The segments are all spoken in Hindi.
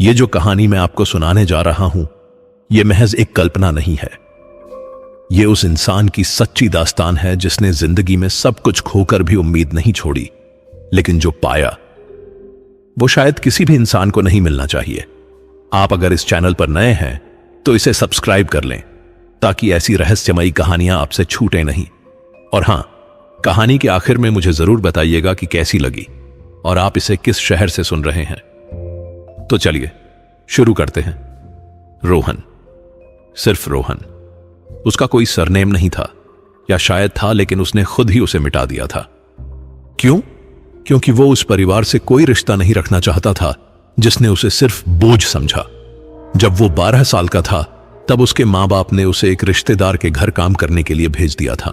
ये जो कहानी मैं आपको सुनाने जा रहा हूं, यह महज एक कल्पना नहीं है। ये उस इंसान की सच्ची दास्तान है जिसने जिंदगी में सब कुछ खोकर भी उम्मीद नहीं छोड़ी, लेकिन जो पाया वो शायद किसी भी इंसान को नहीं मिलना चाहिए। आप अगर इस चैनल पर नए हैं तो इसे सब्सक्राइब कर लें ताकि ऐसी रहस्यमयी कहानियां आपसे छूटें नहीं। और हां, कहानी के आखिर में मुझे जरूर बताइएगा कि कैसी लगी और आप इसे किस शहर से सुन रहे हैं। तो चलिए शुरू करते हैं। रोहन, सिर्फ रोहन। उसका कोई सरनेम नहीं था, या शायद था लेकिन उसने खुद ही उसे मिटा दिया था। क्यों? क्योंकि वो उस परिवार से कोई रिश्ता नहीं रखना चाहता था जिसने उसे सिर्फ बोझ समझा। जब वो 12 साल का था तब उसके मां बाप ने उसे एक रिश्तेदार के घर काम करने के लिए भेज दिया था।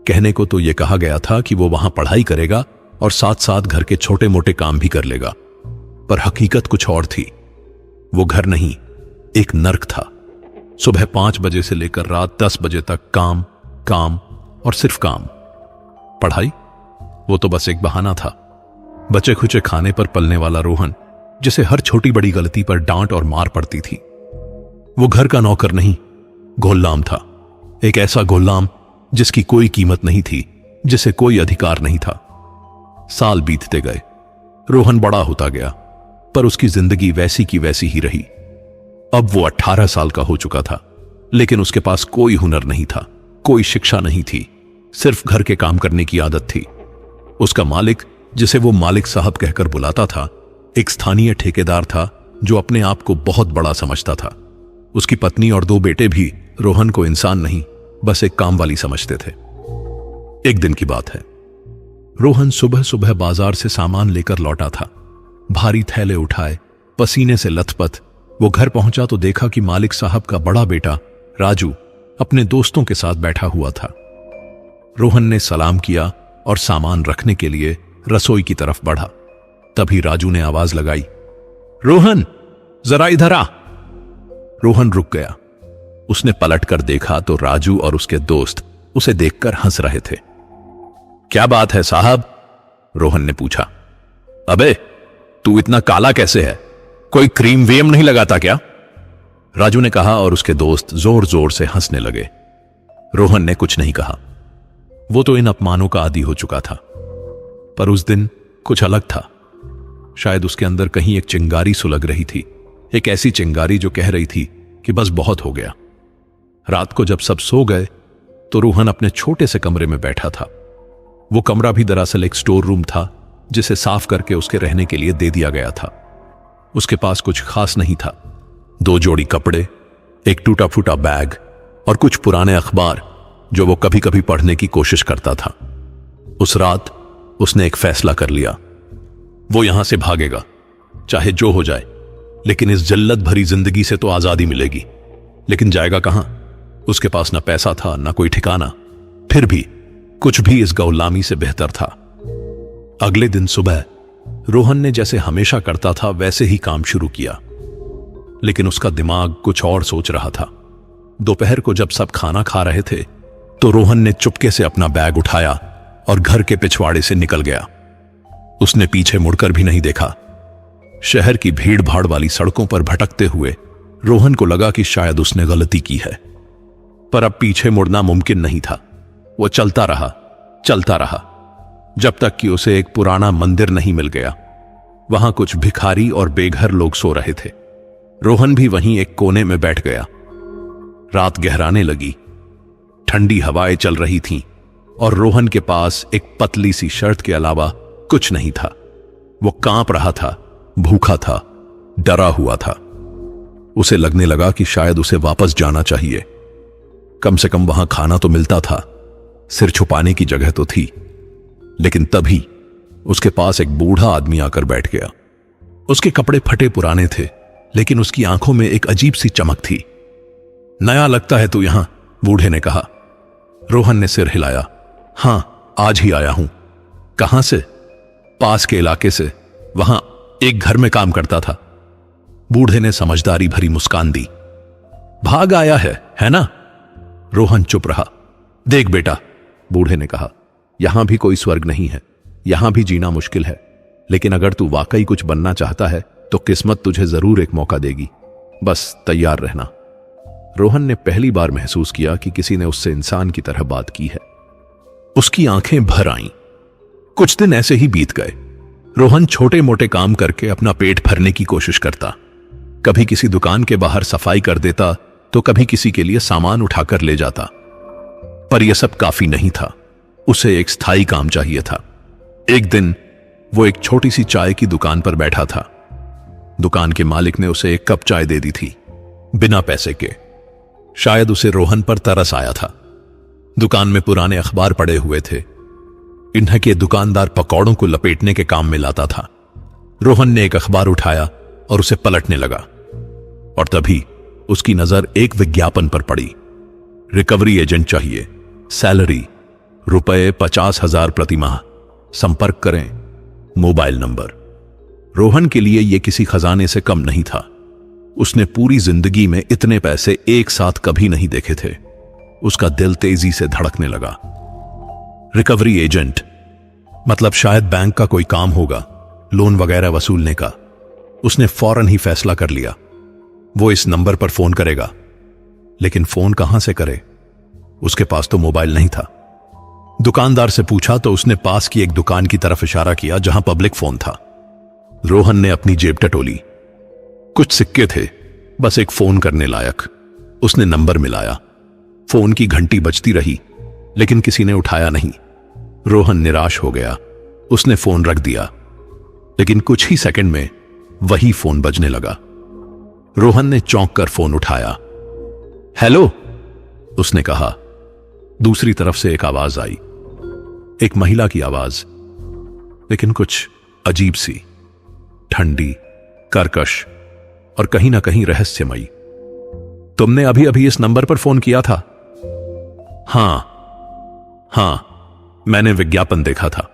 कहने को तो यह कहा गया था कि वो वहां पढ़ाई करेगा और साथ साथ घर के छोटे मोटे काम भी कर लेगा, पर हकीकत कुछ और थी। वो घर नहीं, एक नर्क था। सुबह 5 बजे से लेकर रात 10 बजे तक काम काम और सिर्फ काम। पढ़ाई वो तो बस एक बहाना था। बचे खुचे खाने पर पलने वाला रोहन, जिसे हर छोटी बड़ी गलती पर डांट और मार पड़ती थी। वो घर का नौकर नहीं, गुलाम था। एक ऐसा गुलाम जिसकी कोई कीमत नहीं थी, जिसे कोई अधिकार नहीं था। साल बीतते गए, रोहन बड़ा होता गया, पर उसकी जिंदगी वैसी की वैसी ही रही। अब वो 18 साल का हो चुका था, लेकिन उसके पास कोई हुनर नहीं था, कोई शिक्षा नहीं थी, सिर्फ घर के काम करने की आदत थी। उसका मालिक, जिसे वो मालिक साहब कहकर बुलाता था, एक स्थानीय ठेकेदार था जो अपने आप को बहुत बड़ा समझता था। उसकी पत्नी और 2 बेटे भी रोहन को इंसान नहीं, बस एक काम वाली समझते थे। एक दिन की बात है, रोहन सुबह सुबह बाजार से सामान लेकर लौटा था। भारी थैले उठाए, पसीने से लथपथ वो घर पहुंचा तो देखा कि मालिक साहब का बड़ा बेटा राजू अपने दोस्तों के साथ बैठा हुआ था। रोहन ने सलाम किया और सामान रखने के लिए रसोई की तरफ बढ़ा। तभी राजू ने आवाज लगाई, रोहन, जरा इधर आ। रोहन रुक गया। उसने पलटकर देखा तो राजू और उसके दोस्त उसे देखकर हंस रहे थे। क्या बात है साहब? रोहन ने पूछा। अबे, तू इतना काला कैसे है? कोई क्रीम वेम नहीं लगाता क्या? राजू ने कहा और उसके दोस्त जोर जोर से हंसने लगे। रोहन ने कुछ नहीं कहा। वो तो इन अपमानों का आदी हो चुका था, पर उस दिन कुछ अलग था। शायद उसके अंदर कहीं एक चिंगारी सुलग रही थी, एक ऐसी चिंगारी जो कह रही थी कि बस बहुत हो गया। रात को जब सब सो गए तो रोहन अपने छोटे से कमरे में बैठा था। वो कमरा भी दरअसल एक स्टोर रूम था जिसे साफ करके उसके रहने के लिए दे दिया गया था। उसके पास कुछ खास नहीं था। 2 जोड़ी कपड़े, एक टूटा फूटा बैग और कुछ पुराने अखबार जो वो कभी कभी पढ़ने की कोशिश करता था। उस रात उसने एक फैसला कर लिया। वो यहां से भागेगा, चाहे जो हो जाए, लेकिन इस जल्लत भरी जिंदगी से तो आजादी मिलेगी। लेकिन जाएगा कहां? उसके पास ना पैसा था, ना कोई ठिकाना। फिर भी कुछ भी इस गुलामी से बेहतर था। अगले दिन सुबह रोहन ने जैसे हमेशा करता था वैसे ही काम शुरू किया, लेकिन उसका दिमाग कुछ और सोच रहा था। दोपहर को जब सब खाना खा रहे थे तो रोहन ने चुपके से अपना बैग उठाया और घर के पिछवाड़े से निकल गया। उसने पीछे मुड़कर भी नहीं देखा। शहर की भीड़ भाड़ वाली सड़कों पर भटकते हुए रोहन को लगा कि शायद उसने गलती की है, पर अब पीछे मुड़ना मुमकिन नहीं था। वो चलता रहा जब तक कि उसे एक पुराना मंदिर नहीं मिल गया। वहां कुछ भिखारी और बेघर लोग सो रहे थे। रोहन भी वहीं एक कोने में बैठ गया। रात गहराने लगी, ठंडी हवाएं चल रही थीं और रोहन के पास एक पतली सी शर्ट के अलावा कुछ नहीं था। वो कांप रहा था, भूखा था, डरा हुआ था। उसे लगने लगा कि शायद उसे वापस जाना चाहिए। कम से कम वहां खाना तो मिलता था, सिर छुपाने की जगह तो थी। लेकिन तभी उसके पास एक बूढ़ा आदमी आकर बैठ गया। उसके कपड़े फटे पुराने थे, लेकिन उसकी आंखों में एक अजीब सी चमक थी। नया लगता है तू यहां, बूढ़े ने कहा। रोहन ने सिर हिलाया। हां, आज ही आया हूं। कहां से? पास के इलाके से, वहां एक घर में काम करता था। बूढ़े ने समझदारी भरी मुस्कान दी। भाग आया है ना? रोहन चुप रहा। देख बेटा, बूढ़े ने कहा, यहां भी कोई स्वर्ग नहीं है, यहां भी जीना मुश्किल है, लेकिन अगर तू वाकई कुछ बनना चाहता है तो किस्मत तुझे जरूर एक मौका देगी, बस तैयार रहना। रोहन ने पहली बार महसूस किया कि किसी ने उससे इंसान की तरह बात की है। उसकी आंखें भर आईं। कुछ दिन ऐसे ही बीत गए। रोहन छोटे मोटे काम करके अपना पेट भरने की कोशिश करता। कभी किसी दुकान के बाहर सफाई कर देता तो कभी किसी के लिए सामान उठाकर ले जाता। पर यह सब काफी नहीं था। उसे एक स्थायी काम चाहिए था। एक दिन वो एक छोटी सी चाय की दुकान पर बैठा था। दुकान के मालिक ने उसे एक कप चाय दे दी थी, बिना पैसे के। शायद उसे रोहन पर तरस आया था। दुकान में पुराने अखबार पड़े हुए थे। इन्हें के दुकानदार पकौड़ों को लपेटने के काम में लाता था। रोहन ने एक अखबार उठाया और उसे पलटने लगा, और तभी उसकी नजर एक विज्ञापन पर पड़ी। रिकवरी एजेंट चाहिए, सैलरी रुपए 50,000 प्रति माह, संपर्क करें, मोबाइल नंबर। रोहन के लिए यह किसी खजाने से कम नहीं था। उसने पूरी जिंदगी में इतने पैसे एक साथ कभी नहीं देखे थे। उसका दिल तेजी से धड़कने लगा। रिकवरी एजेंट मतलब शायद बैंक का कोई काम होगा, लोन वगैरह वसूलने का। उसने फौरन ही फैसला कर लिया, वो इस नंबर पर फोन करेगा। लेकिन फोन कहां से करे? उसके पास तो मोबाइल नहीं था। दुकानदार से पूछा तो उसने पास की एक दुकान की तरफ इशारा किया जहां पब्लिक फोन था। रोहन ने अपनी जेब टटोली। कुछ सिक्के थे, बस एक फोन करने लायक। उसने नंबर मिलाया। फोन की घंटी बजती रही, लेकिन किसी ने उठाया नहीं। रोहन निराश हो गया। उसने फोन रख दिया, लेकिन कुछ ही सेकंड में वही फोन बजने लगा। रोहन ने चौंक कर फोन उठाया। हेलो, उसने कहा। दूसरी तरफ से एक आवाज आई, एक महिला की आवाज, लेकिन कुछ अजीब सी, ठंडी, कर्कश और कहीं ना कहीं रहस्यमयी। तुमने अभी अभी इस नंबर पर फोन किया था? हां, मैंने विज्ञापन देखा था,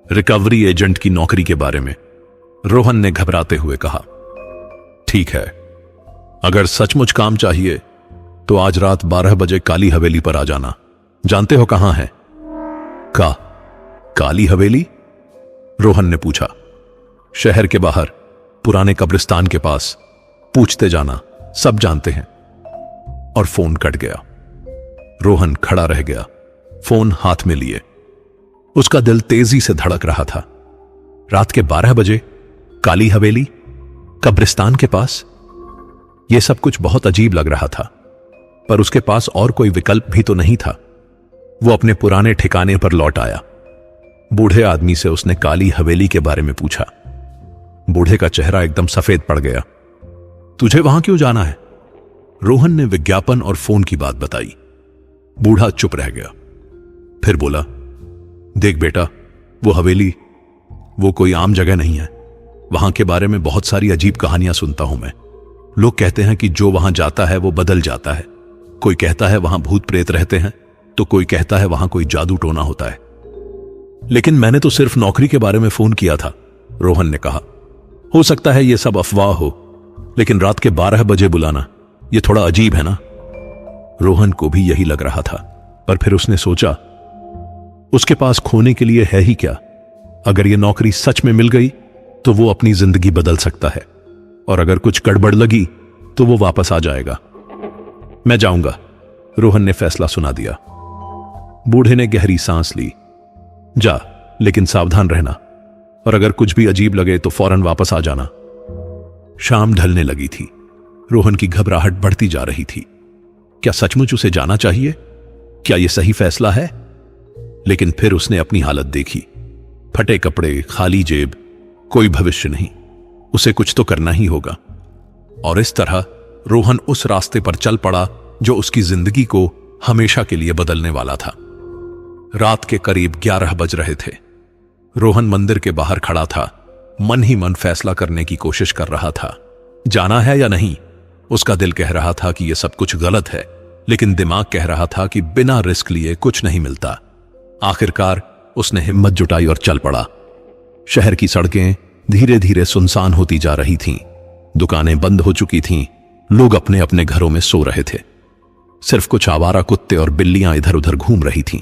रिकवरी एजेंट की नौकरी के बारे में। रोहन ने घबराते हुए कहा। ठीक है, अगर सचमुच काम चाहिए तो आज रात 12 बजे काली हवेली पर आ जाना। जानते हो कहां है? काली हवेली? रोहन ने पूछा। शहर के बाहर, पुराने कब्रिस्तान के पास। पूछते जाना, सब जानते हैं। और फोन कट गया। रोहन खड़ा रह गया, फोन हाथ में लिए। उसका दिल तेजी से धड़क रहा था। रात के 12 बजे काली हवेली, कब्रिस्तान के पास। यह सब कुछ बहुत अजीब लग रहा था, पर उसके पास और कोई विकल्प भी तो नहीं था। वो अपने पुराने ठिकाने पर लौट आया। बूढ़े आदमी से उसने काली हवेली के बारे में पूछा। बूढ़े का चेहरा एकदम सफेद पड़ गया। तुझे वहां क्यों जाना है? रोहन ने विज्ञापन और फोन की बात बताई। बूढ़ा चुप रह गया, फिर बोला, देख बेटा, वो हवेली, वो कोई आम जगह नहीं है। वहां के बारे में बहुत सारी अजीब कहानियां सुनता हूं मैं। लोग कहते हैं कि जो वहां जाता है वो बदल जाता है। कोई कहता है वहां भूत प्रेत रहते हैं, तो कोई कहता है वहां कोई जादू टोना होता है। लेकिन मैंने तो सिर्फ नौकरी के बारे में फोन किया था, रोहन ने कहा। हो सकता है यह सब अफवाह हो, लेकिन रात के 12 बजे बुलाना, यह थोड़ा अजीब है ना? रोहन को भी यही लग रहा था, पर फिर उसने सोचा, उसके पास खोने के लिए है ही क्या? अगर यह नौकरी सच में मिल गई तो वो अपनी जिंदगी बदल सकता है, और अगर कुछ गड़बड़ लगी तो वो वापस आ जाएगा। मैं जाऊंगा, रोहन ने फैसला सुना दिया। बूढ़े ने गहरी सांस ली। जा, लेकिन सावधान रहना, और अगर कुछ भी अजीब लगे तो फौरन वापस आ जाना। शाम ढलने लगी थी। रोहन की घबराहट बढ़ती जा रही थी। क्या सचमुच उसे जाना चाहिए? क्या यह सही फैसला है? लेकिन फिर उसने अपनी हालत देखी। फटे कपड़े, खाली जेब, कोई भविष्य नहीं। उसे कुछ तो करना ही होगा। और इस तरह रोहन उस रास्ते पर चल पड़ा जो उसकी जिंदगी को हमेशा के लिए बदलने वाला था। रात के करीब 11 बज रहे थे। रोहन मंदिर के बाहर खड़ा था, मन ही मन फैसला करने की कोशिश कर रहा था। जाना है या नहीं? उसका दिल कह रहा था कि यह सब कुछ गलत है, लेकिन दिमाग कह रहा था कि बिना रिस्क लिए कुछ नहीं मिलता। आखिरकार उसने हिम्मत जुटाई और चल पड़ा। शहर की सड़कें धीरे धीरे सुनसान होती जा रही थीं। दुकानें बंद हो चुकी थीं। लोग अपने अपने घरों में सो रहे थे। सिर्फ कुछ आवारा कुत्ते और बिल्लियां इधर उधर घूम रही थीं।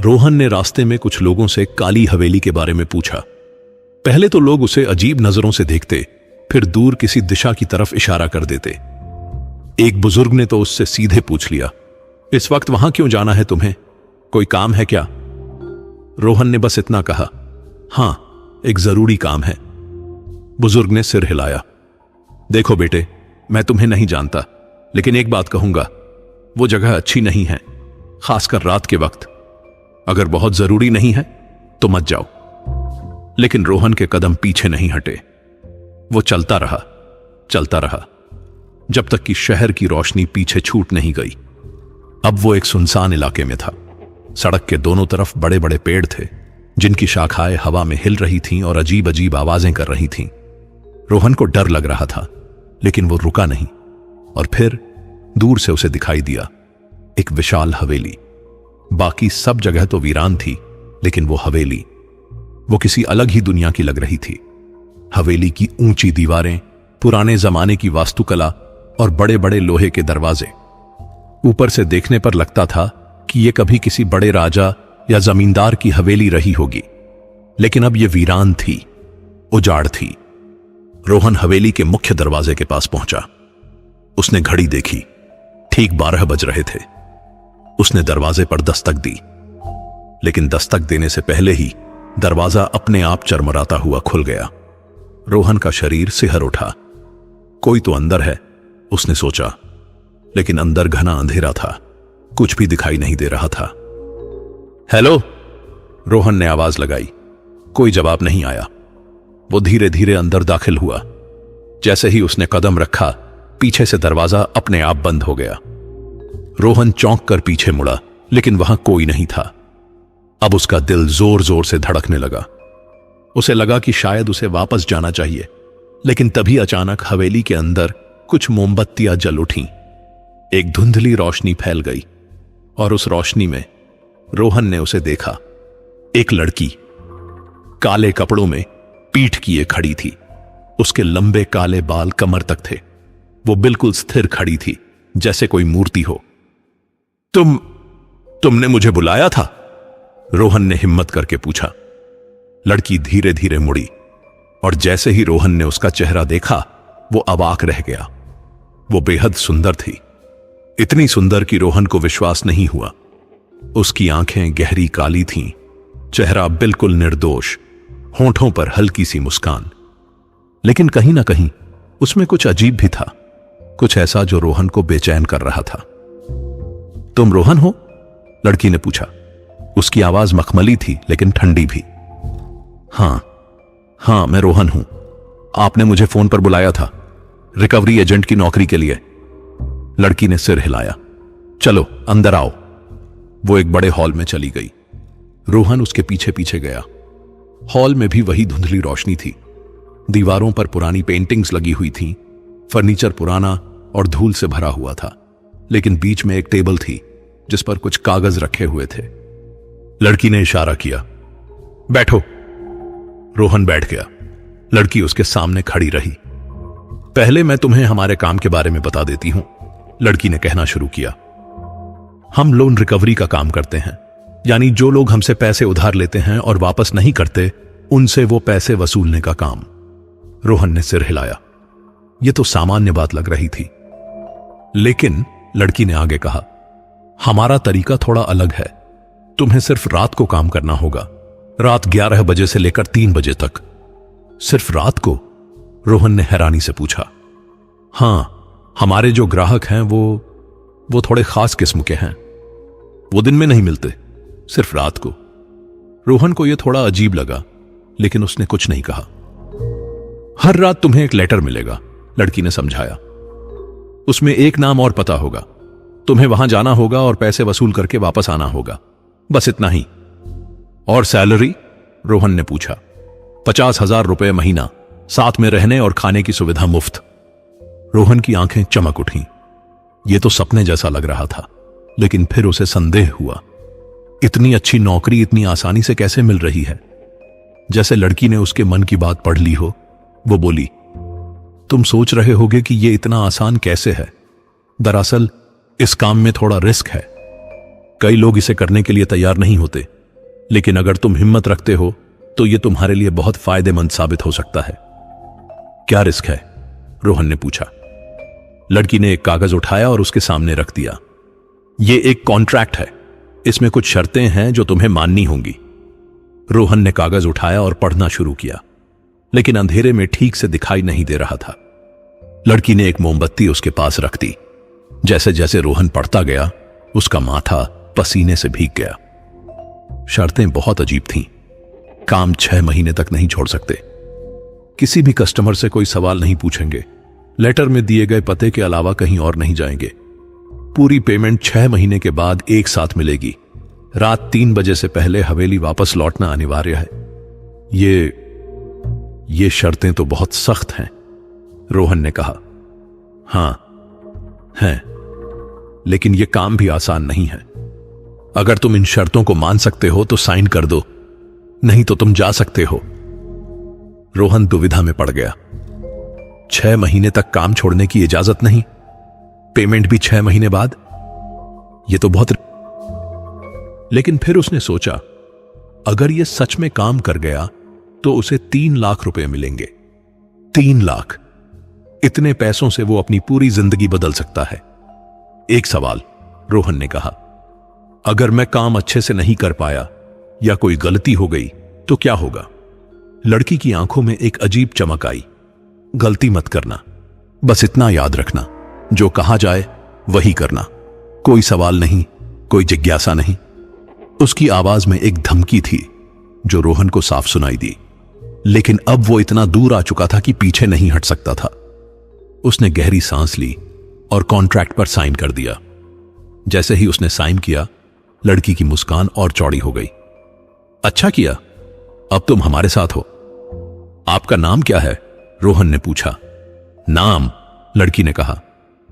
रोहन ने रास्ते में कुछ लोगों से काली हवेली के बारे में पूछा। पहले तो लोग उसे अजीब नजरों से देखते, फिर दूर किसी दिशा की तरफ इशारा कर देते। एक बुजुर्ग ने तो उससे सीधे पूछ लिया, इस वक्त वहां क्यों जाना है तुम्हें, कोई काम है क्या? रोहन ने बस इतना कहा, हां, एक जरूरी काम है। बुजुर्ग ने सिर हिलाया। देखो बेटे, मैं तुम्हें नहीं जानता, लेकिन एक बात कहूंगा, वो जगह अच्छी नहीं है, खासकर रात के वक्त। अगर बहुत जरूरी नहीं है तो मत जाओ। लेकिन रोहन के कदम पीछे नहीं हटे। वो चलता रहा, जब तक कि शहर की रोशनी पीछे छूट नहीं गई। अब वो एक सुनसान इलाके में था। सड़क के दोनों तरफ बड़े बड़े पेड़ थे, जिनकी शाखाएं हवा में हिल रही थीं और अजीब अजीब आवाजें कर रही थीं। रोहन को डर लग रहा था, लेकिन वो रुका नहीं। और फिर दूर से उसे दिखाई दिया एक विशाल हवेली। बाकी सब जगह तो वीरान थी, लेकिन वो हवेली, वो किसी अलग ही दुनिया की लग रही थी। हवेली की ऊंची दीवारें, पुराने जमाने की वास्तुकला और बड़े बड़े लोहे के दरवाजे। ऊपर से देखने पर लगता था कि यह कभी किसी बड़े राजा या जमींदार की हवेली रही होगी, लेकिन अब यह वीरान थी, उजाड़ थी। रोहन हवेली के मुख्य दरवाजे के पास पहुंचा। उसने घड़ी देखी, ठीक 12 बज रहे थे। उसने दरवाजे पर दस्तक दी, लेकिन दस्तक देने से पहले ही दरवाजा अपने आप चरमराता हुआ खुल गया। रोहन का शरीर सिहर उठा। कोई तो अंदर है, उसने सोचा, लेकिन अंदर घना अंधेरा था, कुछ भी दिखाई नहीं दे रहा था। हेलो, रोहन ने आवाज लगाई। कोई जवाब नहीं आया। वो धीरे धीरे अंदर दाखिल हुआ। जैसे ही उसने कदम रखा, पीछे से दरवाजा अपने आप बंद हो गया। रोहन चौंक कर पीछे मुड़ा, लेकिन वहां कोई नहीं था। अब उसका दिल जोर जोर से धड़कने लगा। उसे लगा कि शायद उसे वापस जाना चाहिए, लेकिन तभी अचानक हवेली के अंदर कुछ मोमबत्तियां जल उठीं। एक धुंधली रोशनी फैल गई और उस रोशनी में रोहन ने उसे देखा। एक लड़की काले कपड़ों में पीठ किए खड़ी थी। उसके लंबे काले बाल कमर तक थे। वो बिल्कुल स्थिर खड़ी थी, जैसे कोई मूर्ति हो। तुमने मुझे बुलाया था? रोहन ने हिम्मत करके पूछा। लड़की धीरे धीरे मुड़ी और जैसे ही रोहन ने उसका चेहरा देखा, वो अवाक रह गया। वो बेहद सुंदर थी, इतनी सुंदर कि रोहन को विश्वास नहीं हुआ। उसकी आंखें गहरी काली थीं, चेहरा बिल्कुल निर्दोष, होंठों पर हल्की सी मुस्कान। लेकिन कहीं ना कहीं उसमें कुछ अजीब भी था, कुछ ऐसा जो रोहन को बेचैन कर रहा था। तुम रोहन हो? लड़की ने पूछा। उसकी आवाज मखमली थी, लेकिन ठंडी भी। हां, मैं रोहन हूं। आपने मुझे फोन पर बुलाया था, रिकवरी एजेंट की नौकरी के लिए। लड़की ने सिर हिलाया। चलो अंदर आओ। वो एक बड़े हॉल में चली गई। रोहन उसके पीछे पीछे गया। हॉल में भी वही धुंधली रोशनी थी। दीवारों पर पुरानी पेंटिंग्स लगी हुई थीं, फर्नीचर पुराना और धूल से भरा हुआ था, लेकिन बीच में एक टेबल थी जिस पर कुछ कागज रखे हुए थे। लड़की ने इशारा किया, बैठो। रोहन बैठ गया। लड़की उसके सामने खड़ी रही। पहले मैं तुम्हें हमारे काम के बारे में बता देती हूं, लड़की ने कहना शुरू किया। हम लोन रिकवरी का काम करते हैं, यानी जो लोग हमसे पैसे उधार लेते हैं और वापस नहीं करते, उनसे वो पैसे वसूलने का काम। रोहन ने सिर हिलाया। यह तो सामान्य बात लग रही थी, लेकिन लड़की ने आगे कहा, हमारा तरीका थोड़ा अलग है। तुम्हें सिर्फ रात को काम करना होगा, रात 11 बजे से लेकर 3 बजे तक। सिर्फ रात को? रोहन ने हैरानी से पूछा। हां, हमारे जो ग्राहक हैं वो थोड़े खास किस्म के हैं। वो दिन में नहीं मिलते, सिर्फ रात को। रोहन को यह थोड़ा अजीब लगा, लेकिन उसने कुछ नहीं कहा। हर रात तुम्हें एक लेटर मिलेगा, लड़की ने समझाया। उसमें एक नाम और पता होगा। तुम्हें वहां जाना होगा और पैसे वसूल करके वापस आना होगा, बस इतना ही। और सैलरी? रोहन ने पूछा। 50,000 रुपए महीना, साथ में रहने और खाने की सुविधा मुफ्त। रोहन की आंखें चमक उठीं। यह तो सपने जैसा लग रहा था, लेकिन फिर उसे संदेह हुआ। इतनी अच्छी नौकरी इतनी आसानी से कैसे मिल रही है? जैसे लड़की ने उसके मन की बात पढ़ ली हो। वो बोली, तुम सोच रहे होगे कि यह इतना आसान कैसे है। दरअसल इस काम में थोड़ा रिस्क है। कई लोग इसे करने के लिए तैयार नहीं होते, लेकिन अगर तुम हिम्मत रखते हो तो यह तुम्हारे लिए बहुत फायदेमंद साबित हो सकता है। क्या रिस्क है? रोहन ने पूछा। लड़की ने एक कागज उठाया और उसके सामने रख दिया। ये एक कॉन्ट्रैक्ट है, इसमें कुछ शर्तें हैं जो तुम्हें माननी होंगी। रोहन ने कागज उठाया और पढ़ना शुरू किया, लेकिन अंधेरे में ठीक से दिखाई नहीं दे रहा था। लड़की ने एक मोमबत्ती उसके पास रख दी। जैसे जैसे रोहन पढ़ता गया, उसका माथा पसीने से भीग गया। शर्तें बहुत अजीब थीं। काम 6 महीने तक नहीं छोड़ सकते, किसी भी कस्टमर से कोई सवाल नहीं पूछेंगे, लेटर में दिए गए पते के अलावा कहीं और नहीं जाएंगे, पूरी पेमेंट 6 महीने के बाद एक साथ मिलेगी, रात 3 बजे से पहले हवेली वापस लौटना अनिवार्य है। ये शर्तें तो बहुत सख्त हैं, रोहन ने कहा। हां हैं, लेकिन यह काम भी आसान नहीं है। अगर तुम इन शर्तों को मान सकते हो तो साइन कर दो, नहीं तो तुम जा सकते हो। रोहन दुविधा में पड़ गया। 6 महीने तक काम छोड़ने की इजाजत नहीं, पेमेंट भी 6 महीने बाद, यह तो बहुत। लेकिन फिर उसने सोचा, अगर यह सच में काम कर गया तो उसे 3 लाख रुपए मिलेंगे। 3 लाख, इतने पैसों से वो अपनी पूरी जिंदगी बदल सकता है। एक सवाल, रोहन ने कहा, अगर मैं काम अच्छे से नहीं कर पाया या कोई गलती हो गई तो क्या होगा? लड़की की आंखों में एक अजीब चमक आई। गलती मत करना, बस इतना याद रखना, जो कहा जाए वही करना, कोई सवाल नहीं, कोई जिज्ञासा नहीं। उसकी आवाज में एक धमकी थी जो रोहन को साफ सुनाई दी, लेकिन अब वो इतना दूर आ चुका था कि पीछे नहीं हट सकता था। उसने गहरी सांस ली और कॉन्ट्रैक्ट पर साइन कर दिया। जैसे ही उसने साइन किया, लड़की की मुस्कान और चौड़ी हो गई। अच्छा किया, अब तुम हमारे साथ हो। आपका नाम क्या है? रोहन ने पूछा। नाम? लड़की ने कहा,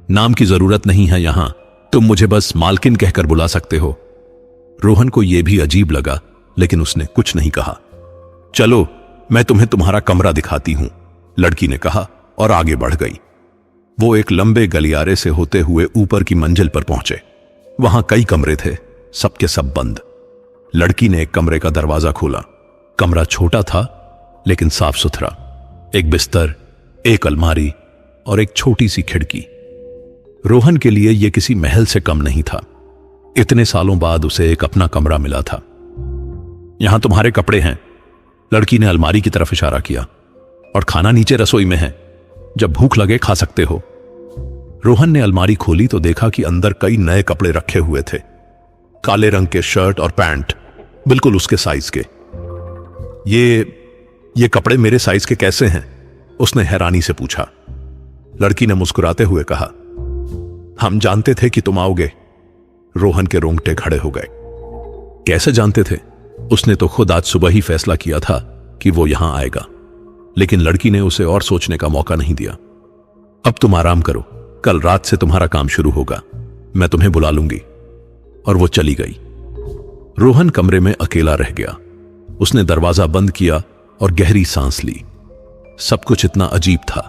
नाम की जरूरत नहीं है यहां, तुम मुझे बस मालकिन कहकर बुला सकते हो। रोहन को यह भी अजीब लगा, लेकिन उसने कुछ नहीं कहा। चलो, मैं तुम्हें तुम्हारा कमरा दिखाती हूं, लड़की ने कहा और आगे बढ़ गई। वो एक लंबे गलियारे से होते हुए ऊपर की मंजिल पर पहुंचे। वहां कई कमरे थे, सबके सब बंद। लड़की ने एक कमरे का दरवाजा खोला। कमरा छोटा था लेकिन साफ सुथरा। एक बिस्तर, एक अलमारी और एक छोटी सी खिड़की। रोहन के लिए यह किसी महल से कम नहीं था। इतने सालों बाद उसे एक अपना कमरा मिला था। यहां तुम्हारे कपड़े हैं, लड़की ने अलमारी की तरफ इशारा किया, और खाना नीचे रसोई में है, जब भूख लगे खा सकते हो। रोहन ने अलमारी खोली तो देखा कि अंदर कई नए कपड़े रखे हुए थे, काले रंग के शर्ट और पैंट, बिल्कुल उसके साइज के। ये कपड़े मेरे साइज के कैसे हैं? उसने हैरानी से पूछा। लड़की ने मुस्कुराते हुए कहा, हम जानते थे कि तुम आओगे। रोहन के रोंगटे खड़े हो गए। कैसे जानते थे? उसने तो खुद आज सुबह ही फैसला किया था कि वो यहां आएगा, लेकिन लड़की ने उसे और सोचने का मौका नहीं दिया। अब तुम आराम करो, कल रात से तुम्हारा काम शुरू होगा, मैं तुम्हें बुला लूंगी। और वो चली गई। रोहन कमरे में अकेला रह गया। उसने दरवाजा बंद किया और गहरी सांस ली। सब कुछ इतना अजीब था,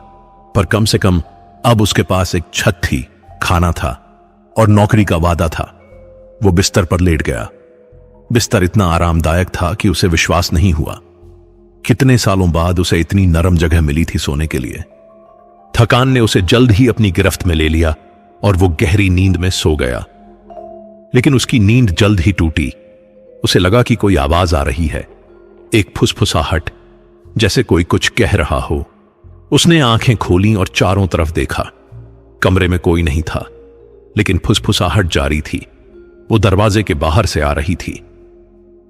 पर कम से कम अब उसके पास एक छत थी, खाना था और नौकरी का वादा था। वो बिस्तर पर लेट गया। बिस्तर इतना आरामदायक था कि उसे विश्वास नहीं हुआ। कितने सालों बाद उसे इतनी नरम जगह मिली थी सोने के लिए। थकान ने उसे जल्द ही अपनी गिरफ्त में ले लिया और वो गहरी नींद में सो गया। लेकिन उसकी नींद जल्द ही टूटी। उसे लगा कि कोई आवाज आ रही है, एक फुसफुसाहट, जैसे कोई कुछ कह रहा हो। उसने आंखें खोलीं और चारों तरफ देखा। कमरे में कोई नहीं था, लेकिन फुसफुसाहट जारी थी। वो दरवाजे के बाहर से आ रही थी।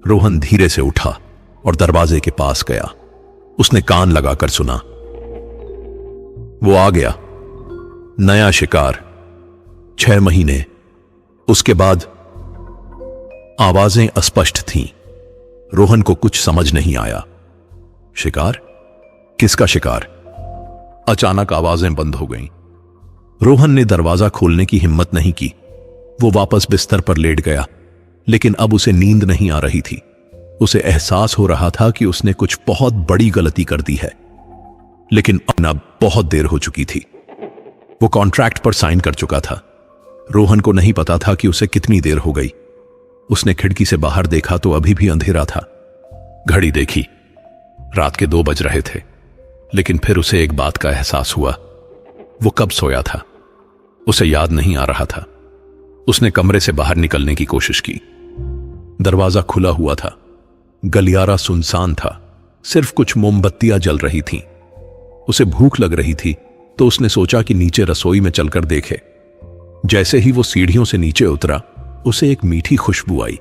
रोहन धीरे से उठा और दरवाजे के पास गया। उसने कान लगाकर सुना। वो आ गया, नया शिकार। 6 महीने, उसके बाद आवाजें अस्पष्ट थीं। रोहन को कुछ समझ नहीं आया। शिकार? किसका शिकार? अचानक आवाजें बंद हो गईं। रोहन ने दरवाजा खोलने की हिम्मत नहीं की। वो वापस बिस्तर पर लेट गया, लेकिन अब उसे नींद नहीं आ रही थी। उसे एहसास हो रहा था कि उसने कुछ बहुत बड़ी गलती कर दी है, लेकिन अब बहुत देर हो चुकी थी। वो कॉन्ट्रैक्ट पर साइन कर चुका था। रोहन को नहीं पता था कि उसे कितनी देर हो गई। उसने खिड़की से बाहर देखा तो अभी भी अंधेरा था। घड़ी देखी, रात के 2 बज रहे थे। लेकिन फिर उसे एक बात का एहसास हुआ। वो कब सोया था उसे याद नहीं आ रहा था। उसने कमरे से बाहर निकलने की कोशिश की। दरवाजा खुला हुआ था, गलियारा सुनसान था, सिर्फ कुछ मोमबत्तियां जल रही थीं। उसे भूख लग रही थी तो उसने सोचा कि नीचे रसोई में चलकर देखे। जैसे ही वो सीढ़ियों से नीचे उतरा, उसे एक मीठी खुशबू आई,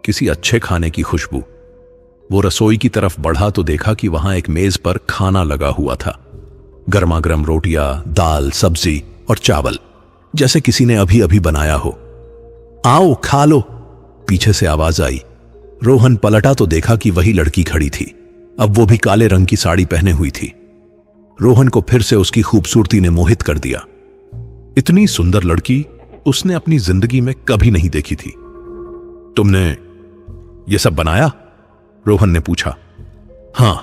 किसी अच्छे खाने की खुशबू। वो रसोई की तरफ बढ़ा तो देखा कि वहां एक मेज पर खाना लगा हुआ था। गर्मागर्म रोटियां, दाल, सब्जी और चावल, जैसे किसी ने अभी अभी बनाया हो। आओ खा लो, पीछे से आवाज आई। रोहन पलटा तो देखा कि वही लड़की खड़ी थी, अब वो भी काले रंग की साड़ी पहने हुई थी। रोहन को फिर से उसकी खूबसूरती ने मोहित कर दिया। इतनी सुंदर लड़की उसने अपनी जिंदगी में कभी नहीं देखी थी। तुमने ये सब बनाया? रोहन ने पूछा। हां,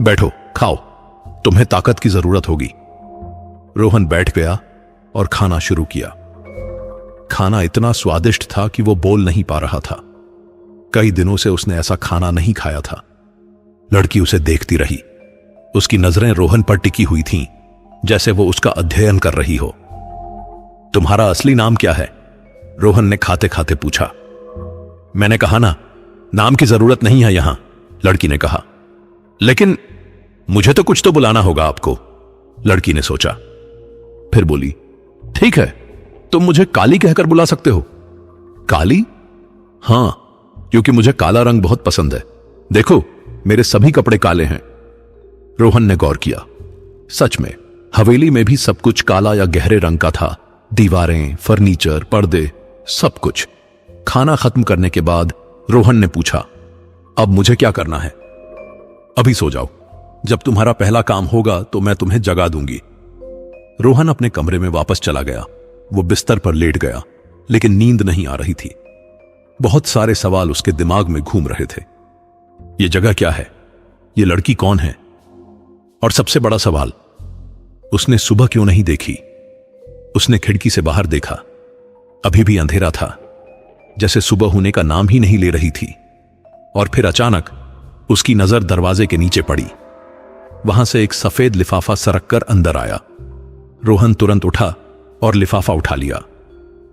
बैठो खाओ, तुम्हें ताकत की जरूरत होगी। रोहन बैठ गया और खाना शुरू किया। खाना इतना स्वादिष्ट था कि वो बोल नहीं पा रहा था। कई दिनों से उसने ऐसा खाना नहीं खाया था। लड़की उसे देखती रही। उसकी नजरें रोहन पर टिकी हुई थीं, जैसे वो उसका अध्ययन कर रही हो। तुम्हारा असली नाम क्या है? रोहन ने खाते खाते पूछा। मैंने कहा ना, नाम की जरूरत नहीं है यहां, लड़की ने कहा। लेकिन मुझे तो कुछ तो बुलाना होगा आपको, लड़की ने सोचा। फिर बोली, ठीक है, तुम मुझे काली कहकर बुला सकते हो। काली? हां, क्योंकि मुझे काला रंग बहुत पसंद है। देखो, मेरे सभी कपड़े काले हैं। रोहन ने गौर किया। सच में हवेली में भी सब कुछ काला या गहरे रंग का था। दीवारें, फर्नीचर, पर्दे, सब कुछ। खाना खत्म करने के बाद रोहन ने पूछा, अब मुझे क्या करना है? अभी सो जाओ, जब तुम्हारा पहला काम होगा तो मैं तुम्हें जगा दूंगी। रोहन अपने कमरे में वापस चला गया। वो बिस्तर पर लेट गया, लेकिन नींद नहीं आ रही थी। बहुत सारे सवाल उसके दिमाग में घूम रहे थे। ये जगह क्या है? ये लड़की कौन है? और सबसे बड़ा सवाल, उसने सुबह क्यों नहीं देखी? उसने खिड़की से बाहर देखा। अभी भी अंधेरा था, जैसे सुबह होने का नाम ही नहीं ले रही थी। और फिर अचानक उसकी नजर दरवाजे के नीचे पड़ी। वहां से एक सफेद लिफाफा सरक कर अंदर आया। रोहन तुरंत उठा और लिफाफा उठा लिया।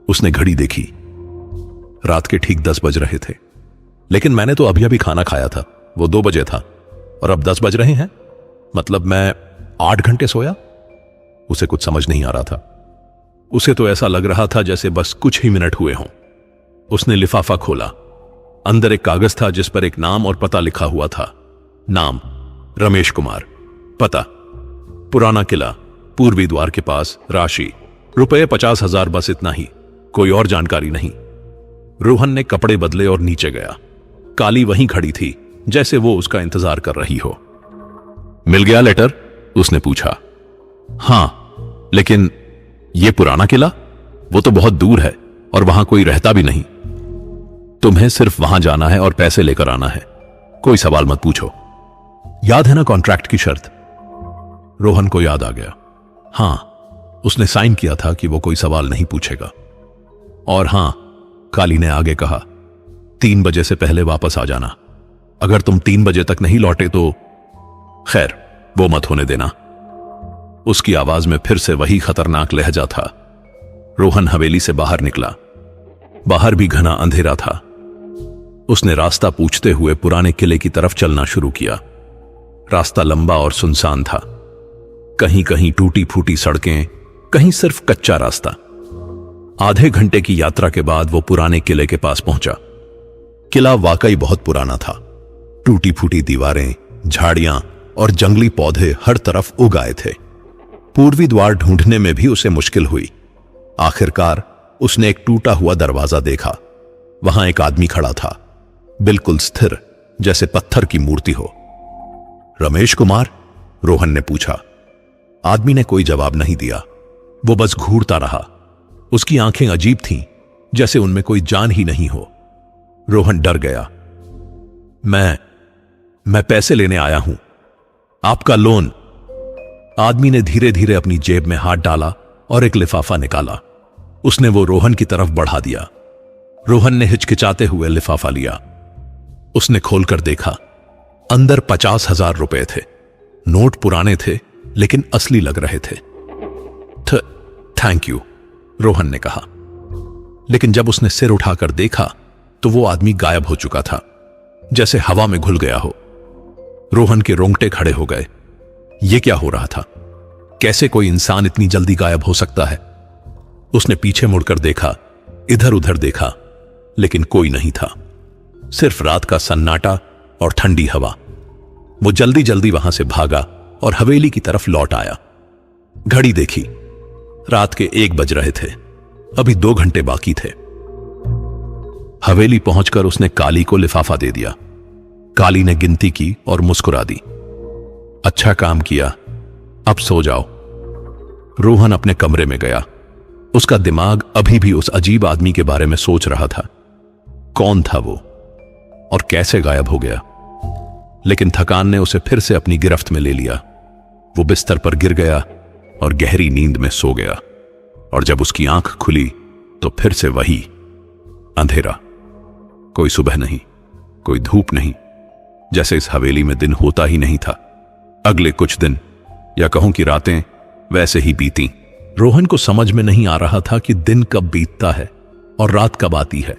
उसने घड़ी देखी। रात के ठीक 10 बज रहे थे। लेकिन मैंने तो अभी अभी खाना खाया था, वो 2 बजे था, और अब 10 बज रहे हैं। मतलब मैं 8 घंटे सोया? उसे कुछ समझ नहीं आ रहा था। उसे तो ऐसा लग रहा था जैसे बस कुछ ही मिनट हुए हों। उसने लिफाफा खोला। अंदर एक कागज था जिस पर एक नाम और पता लिखा हुआ था। नाम रमेश कुमार, पता पुराना किला, पूर्वी द्वार के पास, राशि रुपए 50,000, बस इतना ही, कोई और जानकारी नहीं। रोहन ने कपड़े बदले और नीचे गया। काली वहीं खड़ी थी, जैसे वो उसका इंतजार कर रही हो। मिल गया लेटर? उसने पूछा। हां, लेकिन ये पुराना किला, वो तो बहुत दूर है और वहां कोई रहता भी नहीं। तुम्हें सिर्फ वहां जाना है और पैसे लेकर आना है, कोई सवाल मत पूछो। याद है ना कॉन्ट्रैक्ट की शर्त? रोहन को याद आ गया। हां, उसने साइन किया था कि वो कोई सवाल नहीं पूछेगा। और हां, काली ने आगे कहा, 3 बजे से पहले वापस आ जाना। अगर तुम 3 बजे तक नहीं लौटे तो खैर, वो मत होने देना। उसकी आवाज में फिर से वही खतरनाक लहजा था। रोहन हवेली से बाहर निकला। बाहर भी घना अंधेरा था। उसने रास्ता पूछते हुए पुराने किले की तरफ चलना शुरू किया। रास्ता लंबा और सुनसान था। कहीं कहीं टूटी फूटी सड़कें, कहीं सिर्फ कच्चा रास्ता। आधे घंटे की यात्रा के बाद वो पुराने किले के पास पहुंचा। किला वाकई बहुत पुराना था। टूटी फूटी दीवारें, झाड़ियां और जंगली पौधे हर तरफ उग आए थे। पूर्वी द्वार ढूंढने में भी उसे मुश्किल हुई। आखिरकार उसने एक टूटा हुआ दरवाजा देखा। वहां एक आदमी खड़ा था, बिल्कुल स्थिर, जैसे पत्थर की मूर्ति हो। रमेश कुमार? रोहन ने पूछा। आदमी ने कोई जवाब नहीं दिया। वो बस घूरता रहा। उसकी आंखें अजीब थीं, जैसे उनमें कोई जान ही नहीं हो। रोहन डर गया। मैं पैसे लेने आया हूं, आपका लोन। आदमी ने धीरे धीरे अपनी जेब में हाथ डाला और एक लिफाफा निकाला। उसने वो रोहन की तरफ बढ़ा दिया। रोहन ने हिचकिचाते हुए लिफाफा लिया। उसने खोलकर देखा। अंदर 50,000 रुपए थे। नोट पुराने थे लेकिन असली लग रहे थे। थैंक यू, रोहन ने कहा। लेकिन जब उसने सिर उठाकर देखा तो वो आदमी गायब हो चुका था, जैसे हवा में घुल गया हो। रोहन के रोंगटे खड़े हो गए। ये क्या हो रहा था? कैसे कोई इंसान इतनी जल्दी गायब हो सकता है? उसने पीछे मुड़कर देखा, इधर उधर देखा, लेकिन कोई नहीं था। सिर्फ रात का सन्नाटा और ठंडी हवा। वो जल्दी जल्दी वहां से भागा और हवेली की तरफ लौट आया। घड़ी देखी, रात के 1 बज रहे थे। अभी 2 घंटे बाकी थे। हवेली पहुंचकर उसने काली को लिफाफा दे दिया। काली ने गिनती की और मुस्कुरा दी। अच्छा काम किया, अब सो जाओ। रोहन अपने कमरे में गया। उसका दिमाग अभी भी उस अजीब आदमी के बारे में सोच रहा था। कौन था वो और कैसे गायब हो गया? लेकिन थकान ने उसे फिर से अपनी गिरफ्त में ले लिया। वो बिस्तर पर गिर गया और गहरी नींद में सो गया। और जब उसकी आंख खुली तो फिर से वही अंधेरा। कोई सुबह नहीं, कोई धूप नहीं, जैसे इस हवेली में दिन होता ही नहीं था। अगले कुछ दिन, या कहूं कि रातें, वैसे ही बीती। रोहन को समझ में नहीं आ रहा था कि दिन कब बीतता है और रात कब आती है।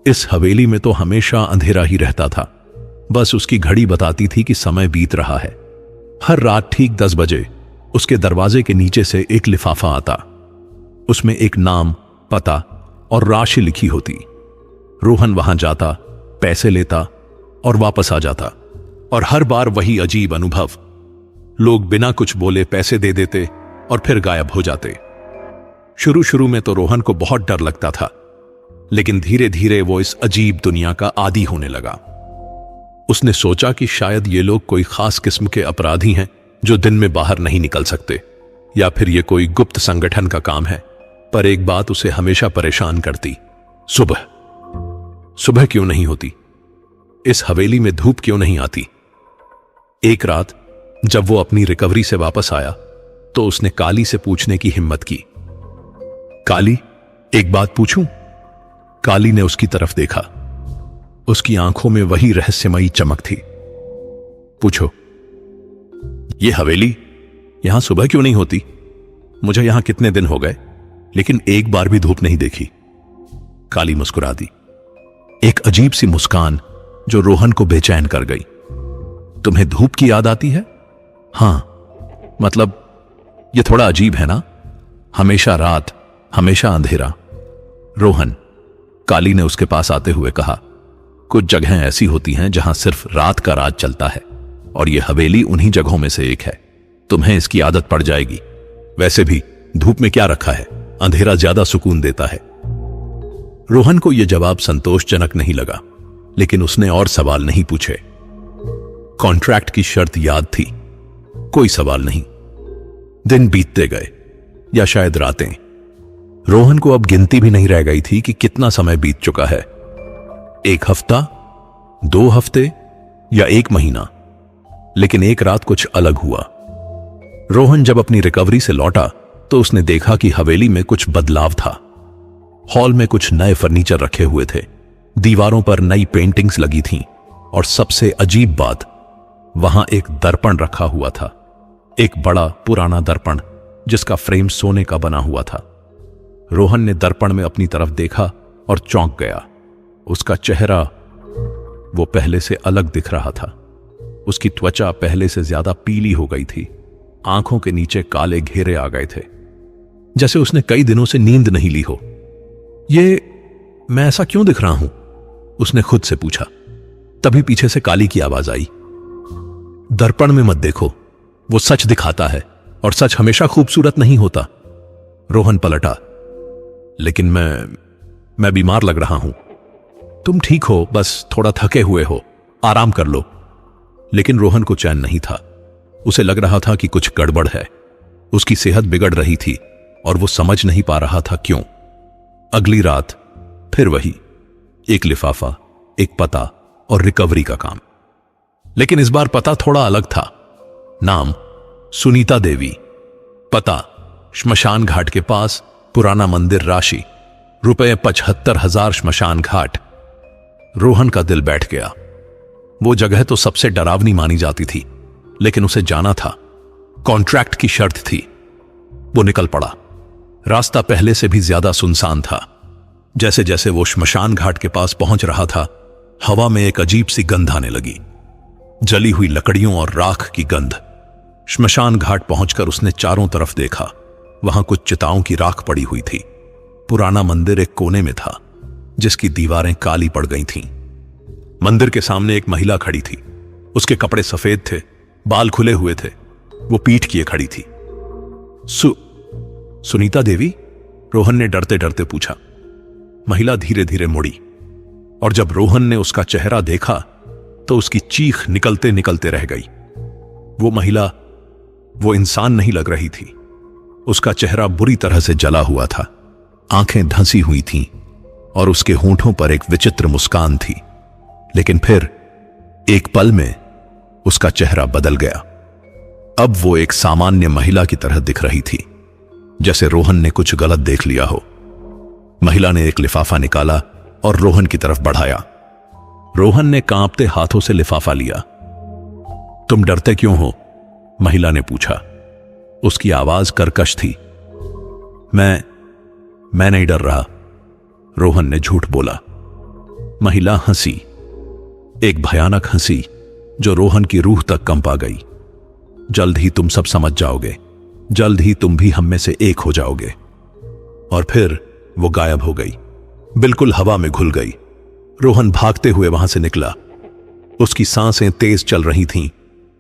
इस हवेली में तो हमेशा अंधेरा ही रहता था। बस उसकी घड़ी बताती थी कि समय बीत रहा है। हर रात ठीक 10 बजे उसके दरवाजे के नीचे से एक लिफाफा आता। उसमें एक नाम, पता और राशि लिखी होती। रोहन वहां जाता, पैसे लेता और वापस आ जाता। और हर बार वही अजीब अनुभव। लोग बिना कुछ बोले पैसे दे देते और फिर गायब हो जाते। शुरू शुरू में तो रोहन को बहुत डर लगता था, लेकिन धीरे धीरे वो इस अजीब दुनिया का आदी होने लगा। उसने सोचा कि शायद ये लोग कोई खास किस्म के अपराधी हैं जो दिन में बाहर नहीं निकल सकते, या फिर ये कोई गुप्त संगठन का काम है। पर एक बात उसे हमेशा परेशान करती, सुबह। सुबह क्यों नहीं होती? इस हवेली में धूप क्यों नहीं आती? एक रात जब वो अपनी रिकवरी से वापस आया तो उसने काली से पूछने की हिम्मत की। काली, एक बात पूछूं? काली ने उसकी तरफ देखा। उसकी आंखों में वही रहस्यमयी चमक थी। पूछो। ये हवेली, यहां सुबह क्यों नहीं होती? मुझे यहां कितने दिन हो गए, लेकिन एक बार भी धूप नहीं देखी। काली मुस्कुरा दी, एक अजीब सी मुस्कान जो रोहन को बेचैन कर गई। तुम्हें धूप की याद आती है? हां, मतलब ये थोड़ा अजीब है ना, हमेशा रात, हमेशा अंधेरा। रोहन, काली ने उसके पास आते हुए कहा, कुछ जगहें ऐसी होती हैं जहां सिर्फ रात का राज चलता है, और यह हवेली उन्हीं जगहों में से एक है। तुम्हें इसकी आदत पड़ जाएगी। वैसे भी धूप में क्या रखा है, अंधेरा ज्यादा सुकून देता है। रोहन को यह जवाब संतोषजनक नहीं लगा, लेकिन उसने और सवाल नहीं पूछे। कॉन्ट्रैक्ट की शर्त याद थी। कोई सवाल नहीं। दिन बीतते गए, या शायद रातें। रोहन को अब गिनती भी नहीं रह गई थी कि कितना समय बीत चुका है। 1 हफ्ता, 2 हफ्ते या 1 महीना। लेकिन एक रात कुछ अलग हुआ। रोहन जब अपनी रिकवरी से लौटा तो उसने देखा कि हवेली में कुछ बदलाव था। हॉल में कुछ नए फर्नीचर रखे हुए थे, दीवारों पर नई पेंटिंग्स लगी थीं, और सबसे अजीब बात, वहां एक दर्पण रखा हुआ था। एक बड़ा पुराना दर्पण जिसका फ्रेम सोने का बना हुआ था। रोहन ने दर्पण में अपनी तरफ देखा और चौंक गया। उसका चेहरा वो पहले से अलग दिख रहा था। उसकी त्वचा पहले से ज्यादा पीली हो गई थी। आंखों के नीचे काले घेरे आ गए थे, जैसे उसने कई दिनों से नींद नहीं ली हो। ये मैं ऐसा क्यों दिख रहा हूं? उसने खुद से पूछा। तभी पीछे से काली की आवाज आई, दर्पण में मत देखो, वो सच दिखाता है, और सच हमेशा खूबसूरत नहीं होता। रोहन पलटा, लेकिन मैं बीमार लग रहा हूं। तुम ठीक हो, बस थोड़ा थके हुए हो, आराम कर लो। लेकिन रोहन को चैन नहीं था। उसे लग रहा था कि कुछ गड़बड़ है। उसकी सेहत बिगड़ रही थी और वो समझ नहीं पा रहा था क्यों। अगली रात फिर वही, एक लिफाफा, एक पता और रिकवरी का काम। लेकिन इस बार पता थोड़ा अलग था। नाम सुनीता देवी, पता श्मशान घाट के पास, पुराना मंदिर, राशि रुपए 75,000 श्मशान घाट। रोहन का दिल बैठ गया। वो जगह तो सबसे डरावनी मानी जाती थी, लेकिन उसे जाना था। कॉन्ट्रैक्ट की शर्त थी। वो निकल पड़ा। रास्ता पहले से भी ज्यादा सुनसान था। जैसे जैसे वो श्मशान घाट के पास पहुंच रहा था, हवा में एक अजीब सी गंध आने लगी, जली हुई लकड़ियों और राख की गंध। श्मशान घाट पहुंचकर उसने चारों तरफ देखा। वहां कुछ चिताओं की राख पड़ी हुई थी। पुराना मंदिर एक कोने में था, जिसकी दीवारें काली पड़ गई थीं। मंदिर के सामने एक महिला खड़ी थी। उसके कपड़े सफेद थे, बाल खुले हुए थे। वो पीठ किए खड़ी थी। सुनीता देवी? रोहन ने डरते डरते पूछा। महिला धीरे धीरे मुड़ी, और जब रोहन ने उसका चेहरा देखा तो उसकी चीख निकलते निकलते रह गई। वो महिला, वो इंसान नहीं लग रही थी। उसका चेहरा बुरी तरह से जला हुआ था, आंखें धंसी हुई थीं और उसके होंठों पर एक विचित्र मुस्कान थी। लेकिन फिर एक पल में उसका चेहरा बदल गया। अब वो एक सामान्य महिला की तरह दिख रही थी, जैसे रोहन ने कुछ गलत देख लिया हो। महिला ने एक लिफाफा निकाला और रोहन की तरफ बढ़ाया। रोहन ने कांपते हाथों से लिफाफा लिया। तुम डरते क्यों हो? महिला ने पूछा। उसकी आवाज कर्कश थी। मैं नहीं डर रहा, रोहन ने झूठ बोला। महिला हंसी, एक भयानक हंसी जो रोहन की रूह तक कंपा गई। जल्द ही तुम सब समझ जाओगे, जल्द ही तुम भी हम में से एक हो जाओगे। और फिर वो गायब हो गई, बिल्कुल हवा में घुल गई। रोहन भागते हुए वहां से निकला। उसकी सांसें तेज चल रही थीं,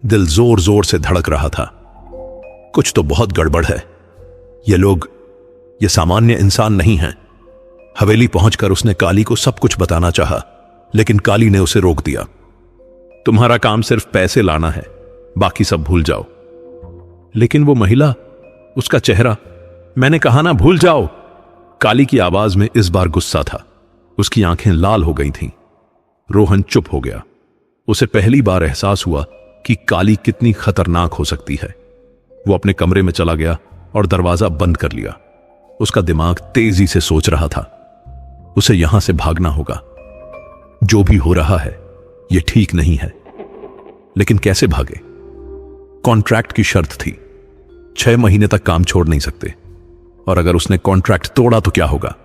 दिल जोर जोर से धड़क रहा था। कुछ तो बहुत गड़बड़ है। ये लोग, ये सामान्य इंसान नहीं हैं। हवेली पहुंचकर उसने काली को सब कुछ बताना चाहा, लेकिन काली ने उसे रोक दिया। तुम्हारा काम सिर्फ पैसे लाना है, बाकी सब भूल जाओ। लेकिन वो महिला, उसका चेहरा, मैंने कहा ना भूल जाओ। काली की आवाज में इस बार गुस्सा था। उसकी आंखें लाल हो गई थीं। रोहन चुप हो गया। उसे पहली बार एहसास हुआ कि काली कितनी खतरनाक हो सकती है। वो अपने कमरे में चला गया और दरवाजा बंद कर लिया। उसका दिमाग तेजी से सोच रहा था, उसे यहां से भागना होगा। जो भी हो रहा है यह ठीक नहीं है, लेकिन कैसे भागे? कॉन्ट्रैक्ट की शर्त थी, 6 महीने तक काम छोड़ नहीं सकते। और अगर उसने कॉन्ट्रैक्ट तोड़ा तो क्या होगा?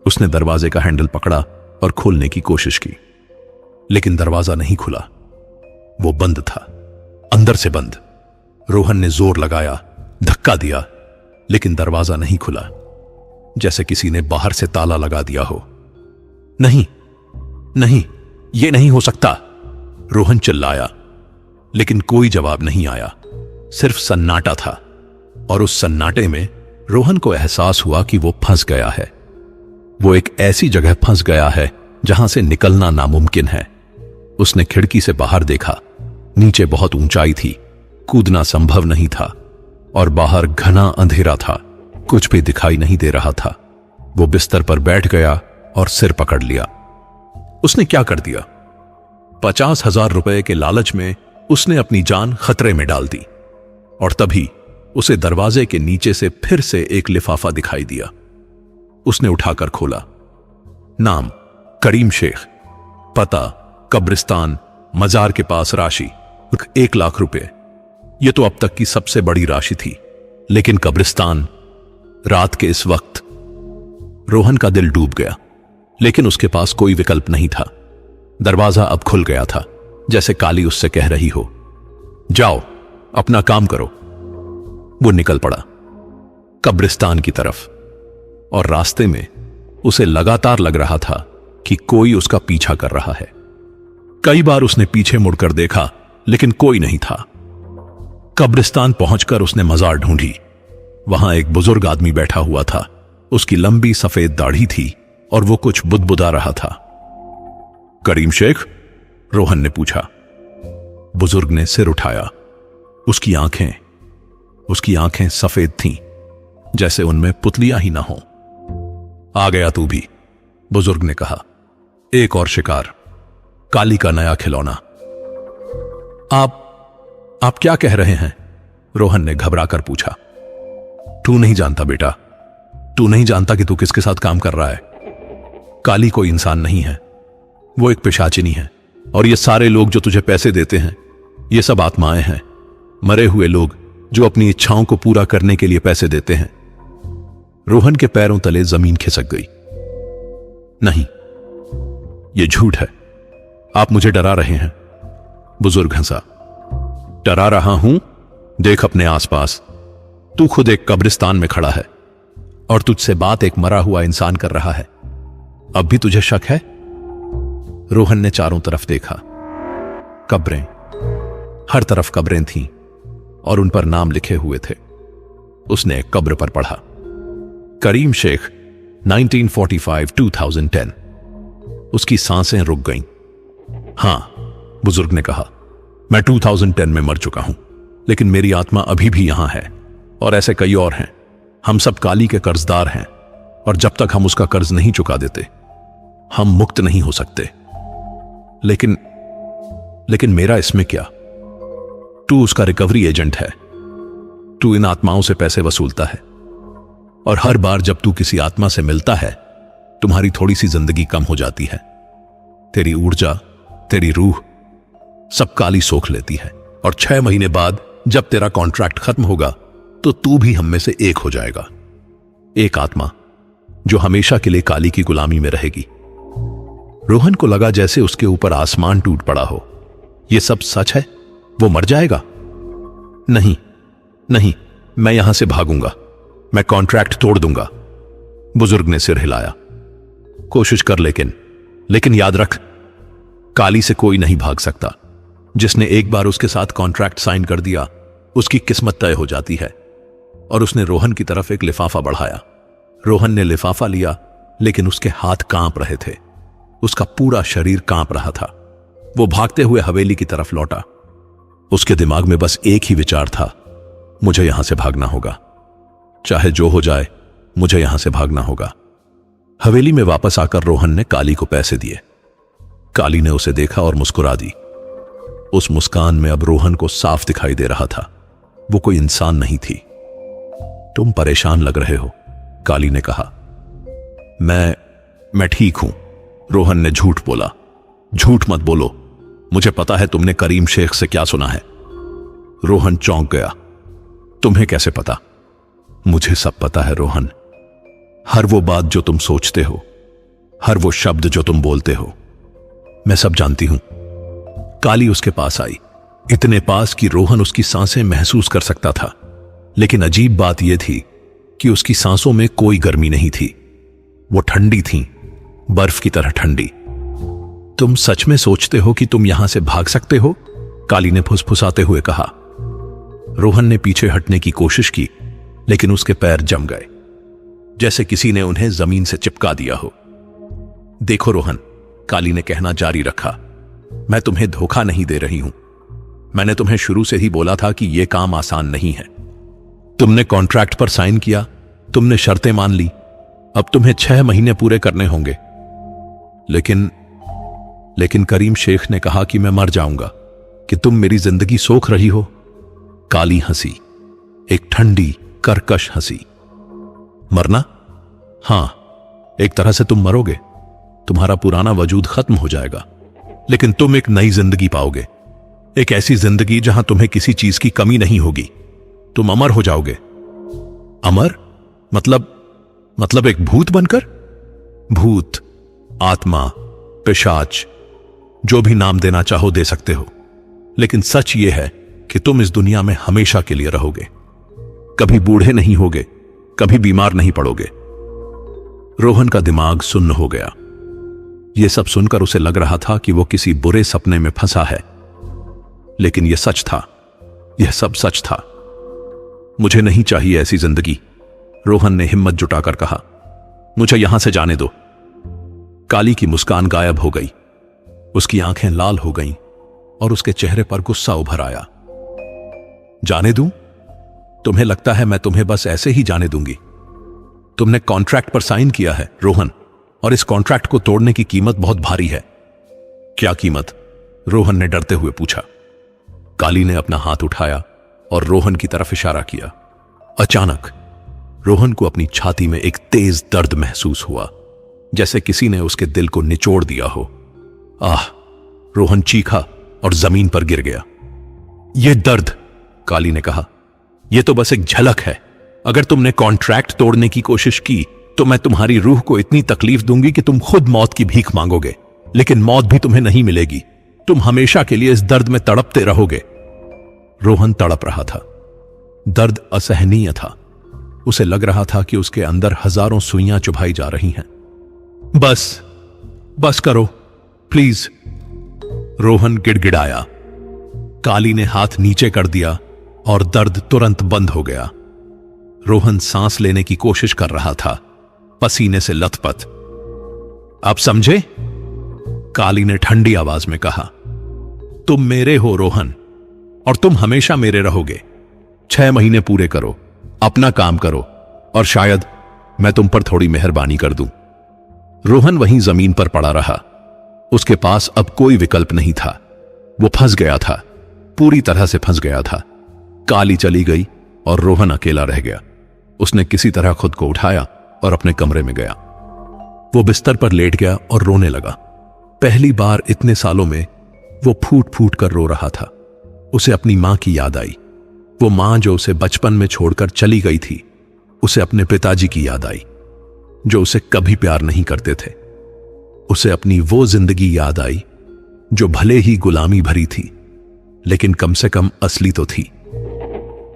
उसने दरवाजे का हैंडल पकड़ा और खोलने की कोशिश की, लेकिन दरवाजा नहीं खुला। वो बंद था, अंदर से बंद। रोहन ने जोर लगाया, धक्का दिया, लेकिन दरवाजा नहीं खुला, जैसे किसी ने बाहर से ताला लगा दिया हो। नहीं नहीं, यह नहीं हो सकता, रोहन चिल्लाया, लेकिन कोई जवाब नहीं आया। सिर्फ सन्नाटा था, और उस सन्नाटे में रोहन को एहसास हुआ कि वो फंस गया है। वो एक ऐसी जगह फंस गया है जहां से निकलना नामुमकिन है। उसने खिड़की से बाहर देखा। नीचे बहुत ऊंचाई थी, कूदना संभव नहीं था, और बाहर घना अंधेरा था। कुछ भी दिखाई नहीं दे रहा था। वो बिस्तर पर बैठ गया और सिर पकड़ लिया। उसने क्या कर दिया? 50,000 रुपए के लालच में उसने अपनी जान खतरे में डाल दी। और तभी उसे दरवाजे के नीचे से फिर से एक लिफाफा दिखाई दिया। उसने उठाकर खोला। नाम करीम शेख, पता कब्रिस्तान, मजार के पास राशि 1 लाख रुपए। यह तो अब तक की सबसे बड़ी राशि थी, लेकिन कब्रिस्तान, रात के इस वक्त। रोहन का दिल डूब गया, लेकिन उसके पास कोई विकल्प नहीं था। दरवाजा अब खुल गया था, जैसे काली उससे कह रही हो, जाओ अपना काम करो। वो निकल पड़ा कब्रिस्तान की तरफ, और रास्ते में उसे लगातार लग रहा था कि कोई उसका पीछा कर रहा है। कई बार उसने पीछे मुड़कर देखा, लेकिन कोई नहीं था। कब्रिस्तान पहुंचकर उसने मजार ढूंढी। वहां एक बुजुर्ग आदमी बैठा हुआ था। उसकी लंबी सफेद दाढ़ी थी और वो कुछ बुदबुदा रहा था। करीम शेख? रोहन ने पूछा। बुजुर्ग ने सिर उठाया। उसकी आंखें सफेद थीं, जैसे उनमें पुतलियां ही ना हो। आ गया तू भी, बुजुर्ग ने कहा। एक और शिकार, काली का नया खिलौना। आप क्या कह रहे हैं? रोहन ने घबराकर पूछा। तू नहीं जानता बेटा, तू नहीं जानता कि तू किसके साथ काम कर रहा है। काली कोई इंसान नहीं है, वो एक पिशाचिनी है, और ये सारे लोग जो तुझे पैसे देते हैं, ये सब आत्माएं हैं। मरे हुए लोग जो अपनी इच्छाओं को पूरा करने के लिए पैसे देते हैं। रोहन के पैरों तले जमीन खिसक गई। नहीं, यह झूठ है। आप मुझे डरा रहे हैं। बुजुर्ग हंसा। डरा रहा हूं? देख अपने आसपास, तू खुद एक कब्रिस्तान में खड़ा है और तुझसे बात एक मरा हुआ इंसान कर रहा है। अब भी तुझे शक है? रोहन ने चारों तरफ देखा। कब्रें, हर तरफ कब्रें थीं और उन पर नाम लिखे हुए थे। उसने एक कब्र पर पढ़ा, करीम शेख 1945-2010। उसकी सांसें रुक गईं। हां, बुजुर्ग ने कहा, मैं 2010 में मर चुका हूं, लेकिन मेरी आत्मा अभी भी यहां है और ऐसे कई और हैं। हम सब काली के कर्जदार हैं और जब तक हम उसका कर्ज नहीं चुका देते हम मुक्त नहीं हो सकते। लेकिन मेरा इसमें क्या? तू उसका रिकवरी एजेंट है। तू इन आत्माओं से पैसे वसूलता है और हर बार जब तू किसी आत्मा से मिलता है तुम्हारी थोड़ी सी जिंदगी कम हो जाती है। तेरी ऊर्जा, तेरी रूह सब काली सोख लेती है और 6 महीने बाद जब तेरा कॉन्ट्रैक्ट खत्म होगा तो तू भी हम में से एक हो जाएगा। एक आत्मा जो हमेशा के लिए काली की गुलामी में रहेगी। रोहन को लगा जैसे उसके ऊपर आसमान टूट पड़ा हो। यह सब सच है? वो मर जाएगा? नहीं नहीं, मैं यहां से भागूंगा। मैं कॉन्ट्रैक्ट तोड़ दूंगा। बुजुर्ग ने सिर हिलाया। कोशिश कर, लेकिन याद रख, काली से कोई नहीं भाग सकता। जिसने एक बार उसके साथ कॉन्ट्रैक्ट साइन कर दिया उसकी किस्मत तय हो जाती है। और उसने रोहन की तरफ एक लिफाफा बढ़ाया। रोहन ने लिफाफा लिया, लेकिन उसके हाथ कांप रहे थे। उसका पूरा शरीर कांप रहा था। वो भागते हुए हवेली की तरफ लौटा। उसके दिमाग में बस एक ही विचार था, मुझे यहां से भागना होगा। चाहे जो हो जाए, मुझे यहां से भागना होगा। हवेली में वापस आकर रोहन ने काली को पैसे दिए। काली ने उसे देखा और मुस्कुरा दी। उस मुस्कान में अब रोहन को साफ दिखाई दे रहा था, वो कोई इंसान नहीं थी। तुम परेशान लग रहे हो, काली ने कहा। मैं ठीक हूं, रोहन ने झूठ बोला। झूठ मत बोलो, मुझे पता है तुमने करीम शेख से क्या सुना है। रोहन चौंक गया। तुम्हें कैसे पता? मुझे सब पता है रोहन। हर वो बात जो तुम सोचते हो, हर वो शब्द जो तुम बोलते हो, मैं सब जानती हूं। काली उसके पास आई, इतने पास कि रोहन उसकी सांसें महसूस कर सकता था। लेकिन अजीब बात यह थी कि उसकी सांसों में कोई गर्मी नहीं थी। वो ठंडी थी, बर्फ की तरह ठंडी। तुम सच में सोचते हो कि तुम यहां से भाग सकते हो? काली ने फुसफुसाते हुए कहा। रोहन ने पीछे हटने की कोशिश की, लेकिन उसके पैर जम गए, जैसे किसी ने उन्हें जमीन से चिपका दिया हो। देखो रोहन, काली ने कहना जारी रखा, मैं तुम्हें धोखा नहीं दे रही हूं। मैंने तुम्हें शुरू से ही बोला था कि यह काम आसान नहीं है। तुमने कॉन्ट्रैक्ट पर साइन किया, तुमने शर्तें मान ली, अब तुम्हें 6 महीने पूरे करने होंगे। लेकिन करीम शेख ने कहा कि मैं मर जाऊंगा, कि तुम मेरी जिंदगी सोख रही हो। काली हंसी, एक ठंडी कर्कश हंसी। मरना? हां, एक तरह से तुम मरोगे। तुम्हारा पुराना वजूद खत्म हो जाएगा, लेकिन तुम एक नई जिंदगी पाओगे। एक ऐसी जिंदगी जहां तुम्हें किसी चीज की कमी नहीं होगी। तुम अमर हो जाओगे। अमर? मतलब एक भूत बनकर? भूत, आत्मा, पिशाच, जो भी नाम देना चाहो दे सकते हो, लेकिन सच यह है कि तुम इस दुनिया में हमेशा के लिए रहोगे। कभी बूढ़े नहीं होगे, कभी बीमार नहीं पड़ोगे। रोहन का दिमाग सुन्न हो गया। यह सब सुनकर उसे लग रहा था कि वो किसी बुरे सपने में फंसा है, लेकिन यह सच था। यह सब सच था। मुझे नहीं चाहिए ऐसी जिंदगी, रोहन ने हिम्मत जुटाकर कहा। मुझे यहां से जाने दो। काली की मुस्कान गायब हो गई। उसकी आंखें लाल हो गईं और उसके चेहरे पर गुस्सा उभर आया। जाने दूं? तुम्हें लगता है मैं तुम्हें बस ऐसे ही जाने दूंगी? तुमने कॉन्ट्रैक्ट पर साइन किया है रोहन, और इस कॉन्ट्रैक्ट को तोड़ने की कीमत बहुत भारी है। क्या कीमत? रोहन ने डरते हुए पूछा। काली ने अपना हाथ उठाया और रोहन की तरफ इशारा किया। अचानक रोहन को अपनी छाती में एक तेज दर्द महसूस हुआ, जैसे किसी ने उसके दिल को निचोड़ दिया हो। आह! रोहन चीखा और जमीन पर गिर गया। यह दर्द, काली ने कहा, यह तो बस एक झलक है। अगर तुमने कॉन्ट्रैक्ट तोड़ने की कोशिश की तो मैं तुम्हारी रूह को इतनी तकलीफ दूंगी कि तुम खुद मौत की भीख मांगोगे, लेकिन मौत भी तुम्हें नहीं मिलेगी। तुम हमेशा के लिए इस दर्द में तड़पते रहोगे। रोहन तड़प रहा था। दर्द असहनीय था। उसे लग रहा था कि उसके अंदर हजारों सुइयां चुभाई जा रही हैं। बस करो प्लीज, रोहन गिड़गिड़ाया। काली ने हाथ नीचे कर दिया और दर्द तुरंत बंद हो गया। रोहन सांस लेने की कोशिश कर रहा था, पसीने से लथपथ। आप समझे? काली ने ठंडी आवाज में कहा, तुम मेरे हो रोहन, और तुम हमेशा मेरे रहोगे। 6 महीने पूरे करो, अपना काम करो, और शायद मैं तुम पर थोड़ी मेहरबानी कर दूं। रोहन वहीं जमीन पर पड़ा रहा। उसके पास अब कोई विकल्प नहीं था। वो फंस गया था, पूरी तरह से फंस गया था। काली चली गई और रोहन अकेला रह गया। उसने किसी तरह खुद को उठाया और अपने कमरे में गया। वो बिस्तर पर लेट गया और रोने लगा। पहली बार इतने सालों में वो फूट फूट कर रो रहा था। उसे अपनी मां की याद आई, वो मां जो उसे बचपन में छोड़कर चली गई थी। उसे अपने पिताजी की याद आई, जो उसे कभी प्यार नहीं करते थे। उसे अपनी वो जिंदगी याद आई जो भले ही गुलामी भरी थी, लेकिन कम से कम असली तो थी।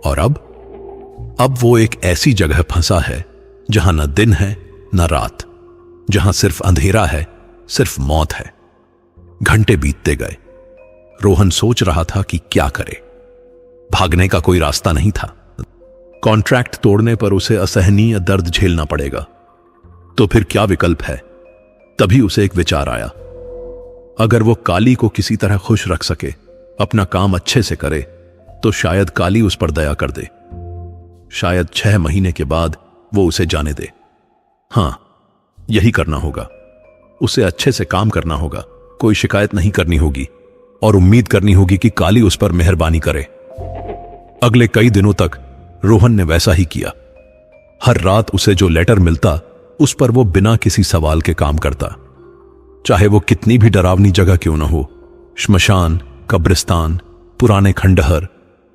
और अब वो एक ऐसी जगह फंसा है जहां न दिन है न रात, जहां सिर्फ अंधेरा है, सिर्फ मौत है। घंटे बीतते गए। रोहन सोच रहा था कि क्या करे। भागने का कोई रास्ता नहीं था। कॉन्ट्रैक्ट तोड़ने पर उसे असहनीय दर्द झेलना पड़ेगा। तो फिर क्या विकल्प है? तभी उसे एक विचार आया। अगर वो काली को किसी तरह खुश रख सके, अपना काम अच्छे से करे, तो शायद काली उस पर दया कर दे। शायद 6 महीने के बाद वो उसे जाने दे। हां, यही करना होगा। उसे अच्छे से काम करना होगा, कोई शिकायत नहीं करनी होगी और उम्मीद करनी होगी कि काली उस पर मेहरबानी करे। अगले कई दिनों तक रोहन ने वैसा ही किया। हर रात उसे जो लेटर मिलता, उस पर वो बिना किसी सवाल के काम करता। चाहे वो कितनी भी डरावनी जगह क्यों न हो, श्मशान, कब्रिस्तान, पुराने खंडहर,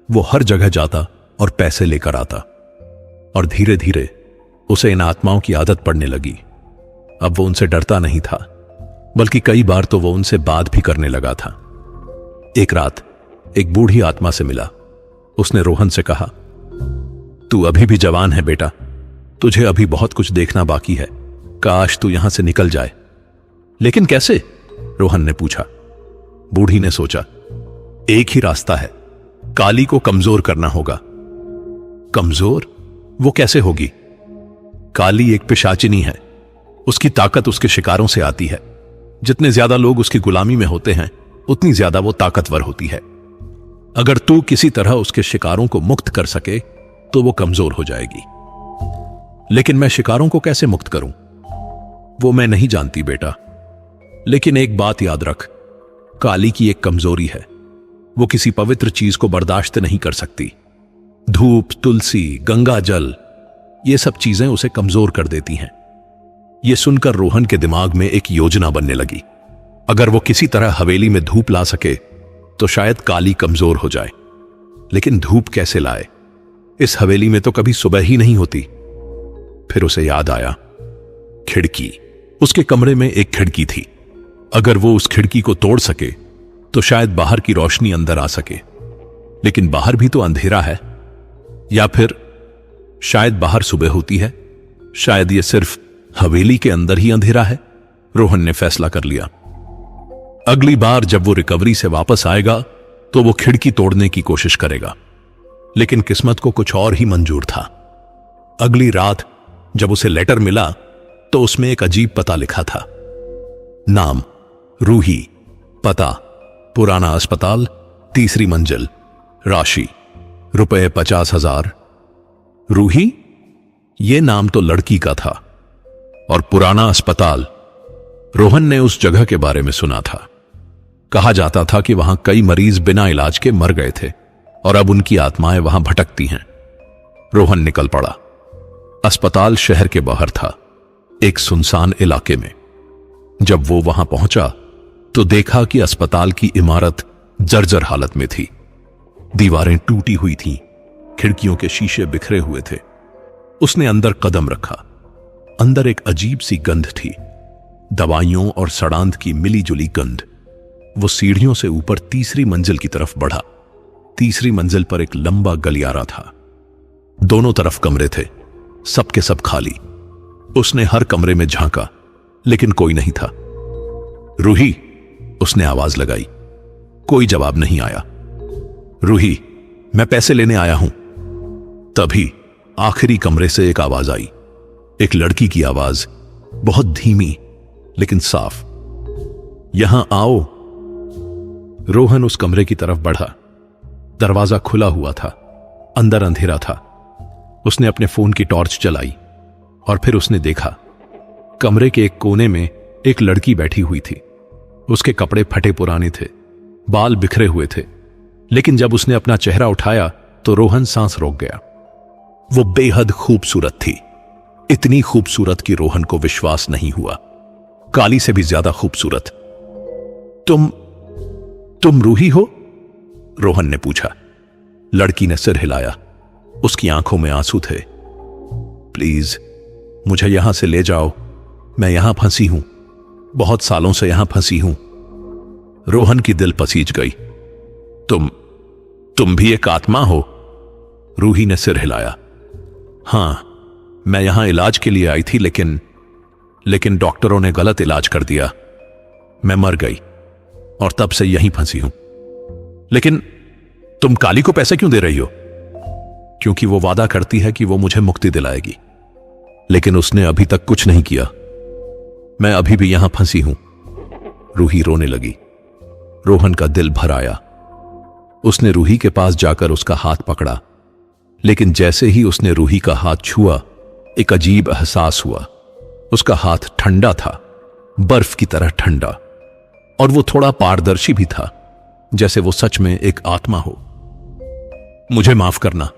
वो हर जगह जाता और पैसे लेकर आता। और धीरे धीरे उसे इन आत्माओं की आदत पड़ने लगी। अब वो उनसे डरता नहीं था, बल्कि कई बार तो वो उनसे बात भी करने लगा था। एक रात एक बूढ़ी आत्मा से मिला। उसने रोहन से कहा, तू अभी भी जवान है बेटा, तुझे अभी बहुत कुछ देखना बाकी है। काश तू यहां से निकल जाए। लेकिन कैसे? रोहन ने पूछा। बूढ़ी ने सोचा, एक ही रास्ता है, काली को कमजोर करना होगा। कमजोर? वो कैसे होगी? काली एक पिशाचिनी है। उसकी ताकत उसके शिकारों से आती है। जितने ज्यादा लोग उसकी गुलामी में होते हैं, उतनी ज्यादा वो ताकतवर होती है। अगर तू किसी तरह उसके शिकारों को मुक्त कर सके तो वो कमजोर हो जाएगी। लेकिन मैं शिकारों को कैसे मुक्त करूं? वो मैं नहीं जानती बेटा। लेकिन एक बात याद रख, काली की एक कमजोरी है। वो किसी पवित्र चीज को बर्दाश्त नहीं कर सकती। धूप, तुलसी, गंगा जल, ये सब चीजें उसे कमजोर कर देती हैं। ये सुनकर रोहन के दिमाग में एक योजना बनने लगी। अगर वो किसी तरह हवेली में धूप ला सके तो शायद काली कमजोर हो जाए। लेकिन धूप कैसे लाए? इस हवेली में तो कभी सुबह ही नहीं होती। फिर उसे याद आया, खिड़की। उसके कमरे में एक खिड़की थी। अगर वो उस खिड़की को तोड़ सके तो शायद बाहर की रोशनी अंदर आ सके। लेकिन बाहर भी तो अंधेरा है। या फिर शायद बाहर सुबह होती है। शायद ये सिर्फ हवेली के अंदर ही अंधेरा है। रोहन ने फैसला कर लिया, अगली बार जब वो रिकवरी से वापस आएगा तो वो खिड़की तोड़ने की कोशिश करेगा। लेकिन किस्मत को कुछ और ही मंजूर था। अगली रात जब उसे लेटर मिला तो उसमें एक अजीब पता लिखा था। नाम रूही, पता पुराना अस्पताल, 3री मंजिल, राशि रुपए 50,000। रूही? यह नाम तो लड़की का था। और पुराना अस्पताल, रोहन ने उस जगह के बारे में सुना था। कहा जाता था कि वहां कई मरीज बिना इलाज के मर गए थे और अब उनकी आत्माएं वहां भटकती हैं। रोहन निकल पड़ा। अस्पताल शहर के बाहर था, एक सुनसान इलाके में। जब वो वहां पहुंचा तो देखा कि अस्पताल की इमारत जर्जर हालत में थी। दीवारें टूटी हुई थीं, खिड़कियों के शीशे बिखरे हुए थे। उसने अंदर कदम रखा। अंदर एक अजीब सी गंध थी, दवाइयों और सड़ांध की मिली जुली गंध। वो सीढ़ियों से ऊपर तीसरी मंजिल की तरफ बढ़ा। तीसरी मंजिल पर एक लंबा गलियारा था। दोनों तरफ कमरे थे, सबके सब खाली। उसने हर कमरे में झांका, लेकिन कोई नहीं था। रूही, उसने आवाज लगाई। कोई जवाब नहीं आया। रूही, मैं पैसे लेने आया हूं। तभी आखिरी कमरे से एक आवाज आई, एक लड़की की आवाज, बहुत धीमी लेकिन साफ। यहां आओ। रोहन उस कमरे की तरफ बढ़ा। दरवाजा खुला हुआ था, अंदर अंधेरा था। उसने अपने फोन की टॉर्च जलाई और फिर उसने देखा, कमरे के एक कोने में एक लड़की बैठी हुई थी। उसके कपड़े फटे पुराने थे, बाल बिखरे हुए थे, लेकिन जब उसने अपना चेहरा उठाया तो रोहन सांस रोक गया। वो बेहद खूबसूरत थी, इतनी खूबसूरत कि रोहन को विश्वास नहीं हुआ। काली से भी ज्यादा खूबसूरत। तुम रूही हो? रोहन ने पूछा। लड़की ने सिर हिलाया। उसकी आंखों में आंसू थे। प्लीज मुझे यहां से ले जाओ, मैं यहां फंसी हूं, बहुत सालों से यहां फंसी हूं। रोहन की दिल पसीज गई। तुम भी एक आत्मा हो? रूही ने सिर हिलाया। हां, मैं यहां इलाज के लिए आई थी, लेकिन डॉक्टरों ने गलत इलाज कर दिया। मैं मर गई और तब से यहीं फंसी हूं। लेकिन तुम काली को पैसे क्यों दे रही हो? क्योंकि वो वादा करती है कि वो मुझे मुक्ति दिलाएगी, लेकिन उसने अभी तक कुछ नहीं किया। मैं अभी भी यहां फंसी हूं। रूही रोने लगी। रोहन का दिल भर आया। उसने रूही के पास जाकर उसका हाथ पकड़ा, लेकिन जैसे ही उसने रूही का हाथ छुआ, एक अजीब एहसास हुआ। उसका हाथ ठंडा था, बर्फ की तरह ठंडा, और वो थोड़ा पारदर्शी भी था, जैसे वो सच में एक आत्मा हो। मुझे माफ करना,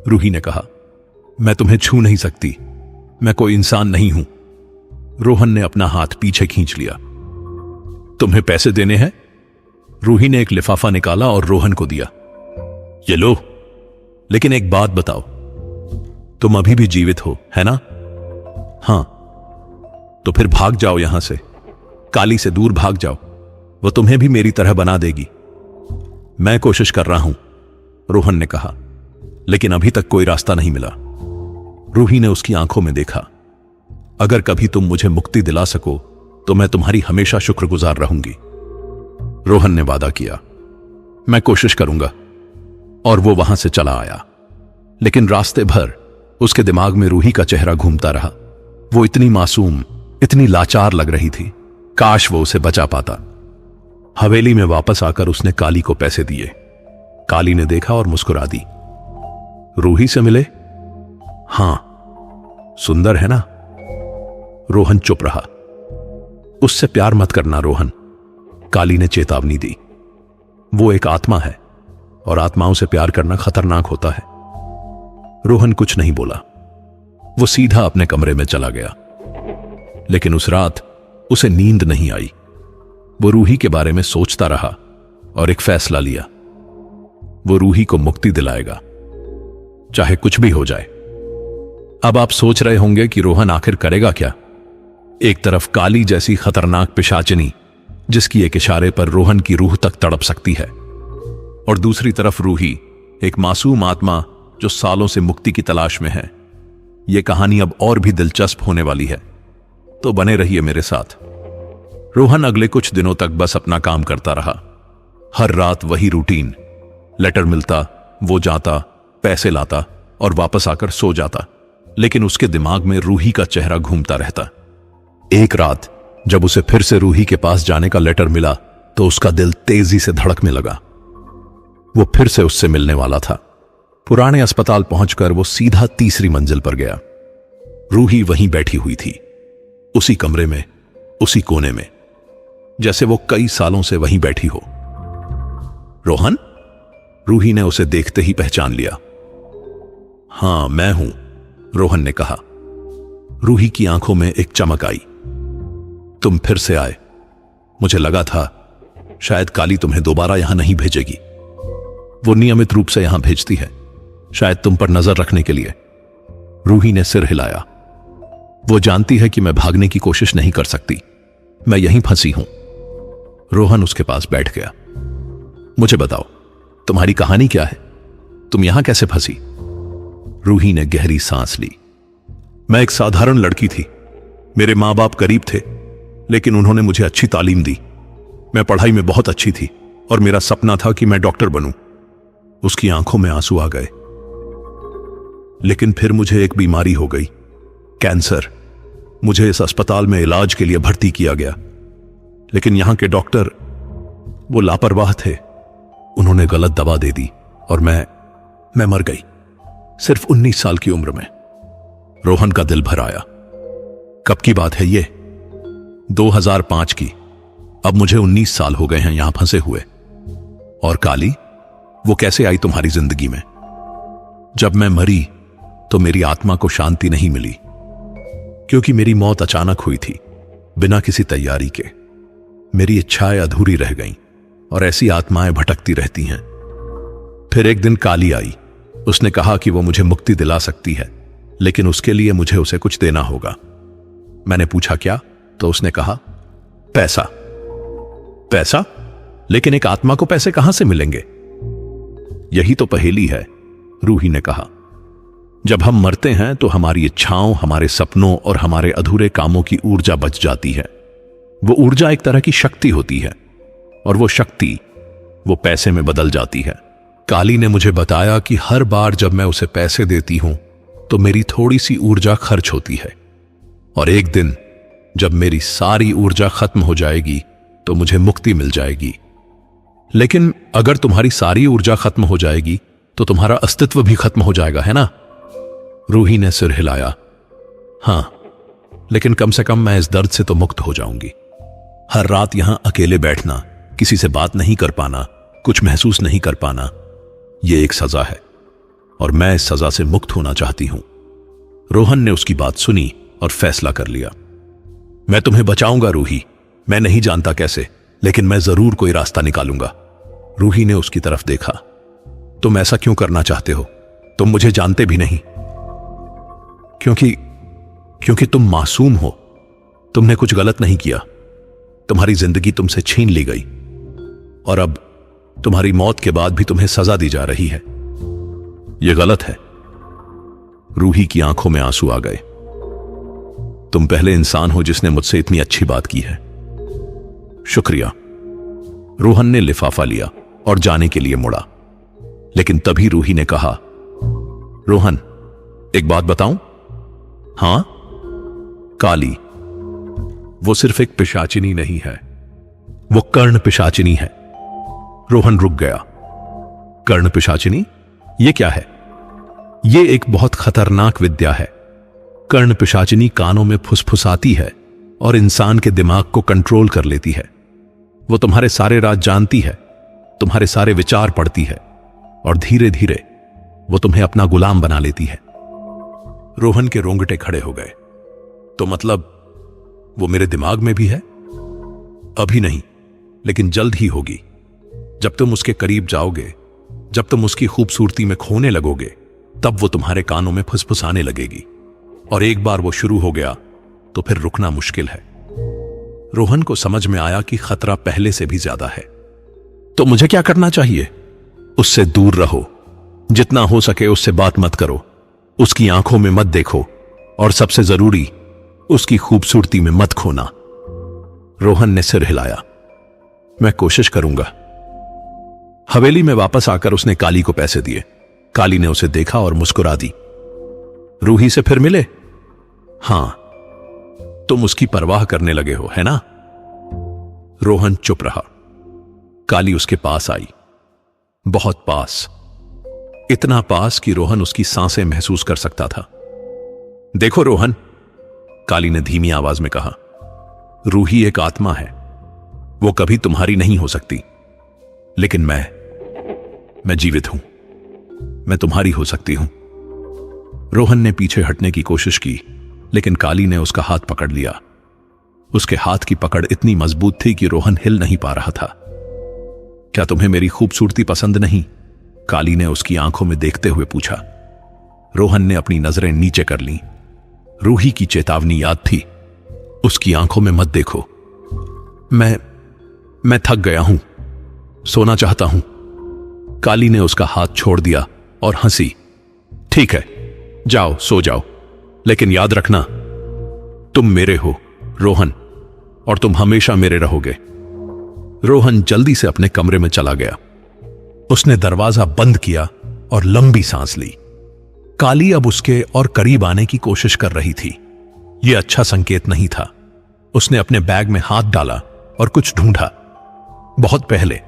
रूही ने कहा। मैं तुम्हें छू नहीं सकती, मैं कोई इंसान नहीं हूं। रोहन ने अपना हाथ पीछे खींच लिया। तुम्हें पैसे देने हैं? रूही ने एक लिफाफा निकाला और रोहन को दिया। ये लो, लेकिन एक बात बताओ, तुम अभी भी जीवित हो, है ना? हां। तो फिर भाग जाओ यहां से, काली से दूर भाग जाओ। वो तुम्हें भी मेरी तरह बना देगी। मैं कोशिश कर रहा हूं, रोहन ने कहा, लेकिन अभी तक कोई रास्ता नहीं मिला। रूही ने उसकी आंखों में देखा। अगर कभी तुम मुझे मुक्ति दिला सको तो मैं तुम्हारी हमेशा शुक्रगुजार रहूंगी। रोहन ने वादा किया। मैं कोशिश करूंगा। और वो वहां से चला आया, लेकिन रास्ते भर उसके दिमाग में रूही का चेहरा घूमता रहा। वो इतनी मासूम, इतनी लाचार लग रही थी। काश वो उसे बचा पाता। हवेली में वापस आकर उसने काली को पैसे दिए। काली ने देखा और मुस्कुरा दी। रूही से मिले? हां, सुंदर है ना? रोहन चुप रहा। उससे प्यार मत करना रोहन, काली ने चेतावनी दी। वो एक आत्मा है और आत्माओं से प्यार करना खतरनाक होता है। रोहन कुछ नहीं बोला। वो सीधा अपने कमरे में चला गया। लेकिन उस रात उसे नींद नहीं आई। वो रूही के बारे में सोचता रहा और एक फैसला लिया। वो रूही को मुक्ति दिलाएगा, चाहे कुछ भी हो जाए। अब आप सोच रहे होंगे कि रोहन आखिर करेगा क्या? एक तरफ काली जैसी खतरनाक पिशाचिनी, जिसकी एक इशारे पर रोहन की रूह तक तड़प सकती है, और दूसरी तरफ रूही, एक मासूम आत्मा जो सालों से मुक्ति की तलाश में है। यह कहानी अब और भी दिलचस्प होने वाली है, तो बने रहिए मेरे साथ। रोहन अगले कुछ दिनों तक बस अपना काम करता रहा। हर रात वही रूटीन। लेटर मिलता, वो जाता, पैसे लाता और वापस आकर सो जाता, लेकिन उसके दिमाग में रूही का चेहरा घूमता रहता। एक रात जब उसे फिर से रूही के पास जाने का लेटर मिला तो उसका दिल तेजी से धड़कने लगा। वो फिर से उससे मिलने वाला था। पुराने अस्पताल पहुंचकर वो सीधा तीसरी मंजिल पर गया। रूही वहीं बैठी हुई थी, उसी कमरे में, उसी कोने में, जैसे वो कई सालों से वहीं बैठी हो। रोहन? रूही ने उसे देखते ही पहचान लिया। हां, मैं हूं, रोहन ने कहा। रूही की आंखों में एक चमक आई। तुम फिर से आए। मुझे लगा था शायद काली तुम्हें दोबारा यहां नहीं भेजेगी। वो नियमित रूप से यहां भेजती है, शायद तुम पर नजर रखने के लिए। रूही ने सिर हिलाया। वो जानती है कि मैं भागने की कोशिश नहीं कर सकती, मैं यहीं फंसी हूं। रोहन उसके पास बैठ गया। मुझे बताओ, तुम्हारी कहानी क्या है? तुम यहां कैसे फंसी? रूही ने गहरी सांस ली। मैं एक साधारण लड़की थी। मेरे मां बाप गरीब थे, लेकिन उन्होंने मुझे अच्छी तालीम दी। मैं पढ़ाई में बहुत अच्छी थी और मेरा सपना था कि मैं डॉक्टर बनूं। उसकी आंखों में आंसू आ गए। लेकिन फिर मुझे एक बीमारी हो गई, कैंसर। मुझे इस अस्पताल में इलाज के लिए भर्ती किया गया, लेकिन यहां के डॉक्टर वो लापरवाह थे। उन्होंने गलत दवा दे दी और मैं मर गई, सिर्फ 19 साल की उम्र में। रोहन का दिल भर आया। कब की बात है ये? 2005 की। अब मुझे 19 साल हो गए हैं यहां फंसे हुए। और काली, वो कैसे आई तुम्हारी जिंदगी में? जब मैं मरी तो मेरी आत्मा को शांति नहीं मिली, क्योंकि मेरी मौत अचानक हुई थी, बिना किसी तैयारी के। मेरी इच्छाएं अधूरी रह गईं और ऐसी आत्माएं भटकती रहती हैं। फिर एक दिन काली आई। उसने कहा कि वो मुझे मुक्ति दिला सकती है, लेकिन उसके लिए मुझे उसे कुछ देना होगा। मैंने पूछा क्या? तो उसने कहा पैसा। पैसा? लेकिन एक आत्मा को पैसे कहां से मिलेंगे? यही तो पहेली है, रूही ने कहा। जब हम मरते हैं तो हमारी इच्छाओं, हमारे सपनों और हमारे अधूरे कामों की ऊर्जा बच जाती है। वो ऊर्जा एक तरह की शक्ति होती है, और वो शक्ति वो पैसे में बदल जाती है। काली ने मुझे बताया कि हर बार जब मैं उसे पैसे देती हूं तो मेरी थोड़ी सी ऊर्जा खर्च होती है, और एक दिन जब मेरी सारी ऊर्जा खत्म हो जाएगी तो मुझे मुक्ति मिल जाएगी। लेकिन अगर तुम्हारी सारी ऊर्जा खत्म हो जाएगी तो तुम्हारा अस्तित्व भी खत्म हो जाएगा, है ना? रूही ने सिर हिलाया। हां, लेकिन कम से कम मैं इस दर्द से तो मुक्त हो जाऊंगी। हर रात यहां अकेले बैठना, किसी से बात नहीं कर पाना, कुछ महसूस नहीं कर पाना, यह एक सजा है, और मैं इस सजा से मुक्त होना चाहती हूं। रोहन ने उसकी बात सुनी और फैसला कर लिया। मैं तुम्हें बचाऊंगा रूही। मैं नहीं जानता कैसे, लेकिन मैं जरूर कोई रास्ता निकालूंगा। रूही ने उसकी तरफ देखा। तुम ऐसा क्यों करना चाहते हो? तुम मुझे जानते भी नहीं। क्योंकि तुम मासूम हो। तुमने कुछ गलत नहीं किया। तुम्हारी जिंदगी तुमसे छीन ली गई, और अब तुम्हारी मौत के बाद भी तुम्हें सजा दी जा रही है। यह गलत है। रूही की आंखों में आंसू आ गए। तुम पहले इंसान हो जिसने मुझसे इतनी अच्छी बात की है। शुक्रिया। रोहन ने लिफाफा लिया और जाने के लिए मुड़ा, लेकिन तभी रूही ने कहा, रोहन, एक बात बताऊं? हां? काली, वो सिर्फ एक पिशाचिनी नहीं है, वो कर्ण पिशाचिनी है। रोहन रुक गया। कर्ण पिशाचिनी? ये क्या है? ये एक बहुत खतरनाक विद्या है। कर्ण पिशाचिनी कानों में फुसफुसाती है और इंसान के दिमाग को कंट्रोल कर लेती है। वो तुम्हारे सारे राज जानती है, तुम्हारे सारे विचार पढ़ती है, और धीरे धीरे वो तुम्हें अपना गुलाम बना लेती है। रोहन के रोंगटे खड़े हो गए। तो मतलब वो मेरे दिमाग में भी है? अभी नहीं, लेकिन जल्द ही होगी। जब तुम उसके करीब जाओगे, जब तुम उसकी खूबसूरती में खोने लगोगे, तब वो तुम्हारे कानों में फुसफुसाने लगेगी, और एक बार वो शुरू हो गया तो फिर रुकना मुश्किल है। रोहन को समझ में आया कि खतरा पहले से भी ज्यादा है। तो मुझे क्या करना चाहिए? उससे दूर रहो, जितना हो सके उससे बात मत करो, उसकी आंखों में मत देखो, और सबसे जरूरी, उसकी खूबसूरती में मत खोना। रोहन ने सिर हिलाया। मैं कोशिश करूंगा। हवेली में वापस आकर उसने काली को पैसे दिए। काली ने उसे देखा और मुस्कुरा दी। रूही से फिर मिले? हां, तुम उसकी परवाह करने लगे हो, है ना? रोहन चुप रहा। काली उसके पास आई, बहुत पास, इतना पास कि रोहन उसकी सांसें महसूस कर सकता था। देखो रोहन, काली ने धीमी आवाज में कहा, रूही एक आत्मा है, वो कभी तुम्हारी नहीं हो सकती, लेकिन मैं जीवित हूं, मैं तुम्हारी हो सकती हूं। रोहन ने पीछे हटने की कोशिश की, लेकिन काली ने उसका हाथ पकड़ लिया। उसके हाथ की पकड़ इतनी मजबूत थी कि रोहन हिल नहीं पा रहा था। क्या तुम्हें मेरी खूबसूरती पसंद नहीं? काली ने उसकी आंखों में देखते हुए पूछा। रोहन ने अपनी नजरें नीचे कर लीं। रूही की चेतावनी याद थी, उसकी आंखों में मत देखो। मैं थक गया हूं, सोना चाहता हूं। काली ने उसका हाथ छोड़ दिया और हंसी। ठीक है, जाओ सो जाओ, लेकिन याद रखना तुम मेरे हो रोहन, और तुम हमेशा मेरे रहोगे। रोहन जल्दी से अपने कमरे में चला गया। उसने दरवाजा बंद किया और लंबी सांस ली। काली अब उसके और करीब आने की कोशिश कर रही थी। यह अच्छा संकेत नहीं था। उसने अपने बैग में हाथ डाला और कुछ ढूंढा। बहुत पहले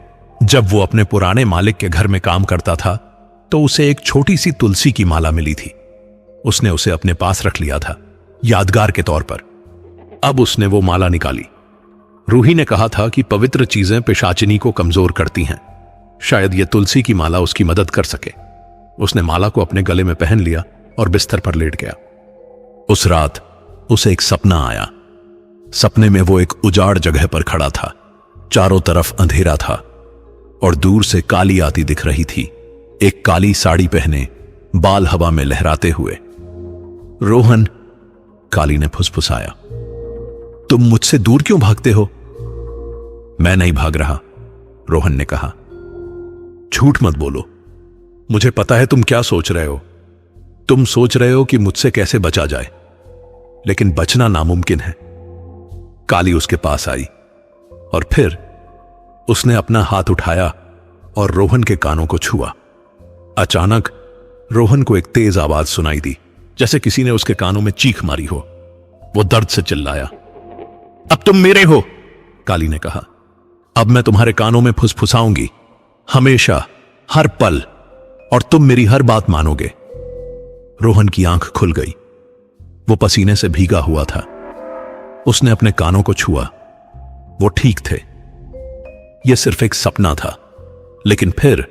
जब वो अपने पुराने मालिक के घर में काम करता था तो उसे एक छोटी सी तुलसी की माला मिली थी। उसने उसे अपने पास रख लिया था, यादगार के तौर पर। अब उसने वो माला निकाली। रूही ने कहा था कि पवित्र चीजें पिशाचिनी को कमजोर करती हैं। शायद यह तुलसी की माला उसकी मदद कर सके। उसने माला को अपने गले में पहन लिया और बिस्तर पर लेट गया। उस रात उसे एक सपना आया। सपने में वो एक उजाड़ जगह पर खड़ा था। चारों तरफ अंधेरा था और दूर से काली आती दिख रही थी, एक काली साड़ी पहने, बाल हवा में लहराते हुए। रोहन, काली ने फुसफुसाया, तुम मुझसे दूर क्यों भागते हो? मैं नहीं भाग रहा, रोहन ने कहा। झूठ मत बोलो, मुझे पता है तुम क्या सोच रहे हो। तुम सोच रहे हो कि मुझसे कैसे बचा जाए, लेकिन बचना नामुमकिन है। काली उसके पास आई और फिर उसने अपना हाथ उठाया और रोहन के कानों को छुआ। अचानक रोहन को एक तेज आवाज सुनाई दी, जैसे किसी ने उसके कानों में चीख मारी हो। वो दर्द से चिल्लाया, अब तुम मेरे हो, काली ने कहा। अब मैं तुम्हारे कानों में फुसफुसाऊंगी, हमेशा, हर पल, और तुम मेरी हर बात मानोगे। रोहन की आंख खुल गई। वो पसीने से भीगा हुआ था। उसने अपने कानों को छुआ। वो ठीक थे। यह सिर्फ एक सपना था, लेकिन फिर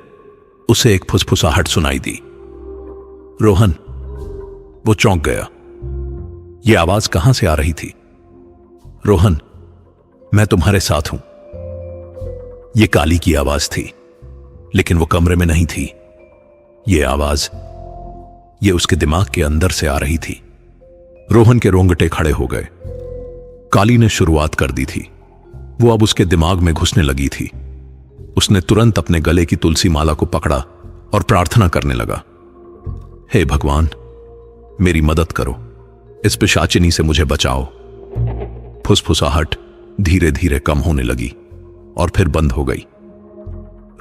उसे एक फुसफुसाहट सुनाई दी। रोहन, वो चौंक गया। यह आवाज कहां से आ रही थी? रोहन, मैं तुम्हारे साथ हूं। यह काली की आवाज थी, लेकिन वो कमरे में नहीं थी। यह आवाज, यह उसके दिमाग के अंदर से आ रही थी। रोहन के रोंगटे खड़े हो गए। काली ने शुरुआत कर दी थी। वो अब उसके दिमाग में घुसने लगी थी। उसने तुरंत अपने गले की तुलसी माला को पकड़ा और प्रार्थना करने लगा, हे भगवान, मेरी मदद करो, इस पिशाचिनी से मुझे बचाओ। फुसफुसाहट धीरे धीरे कम होने लगी और फिर बंद हो गई।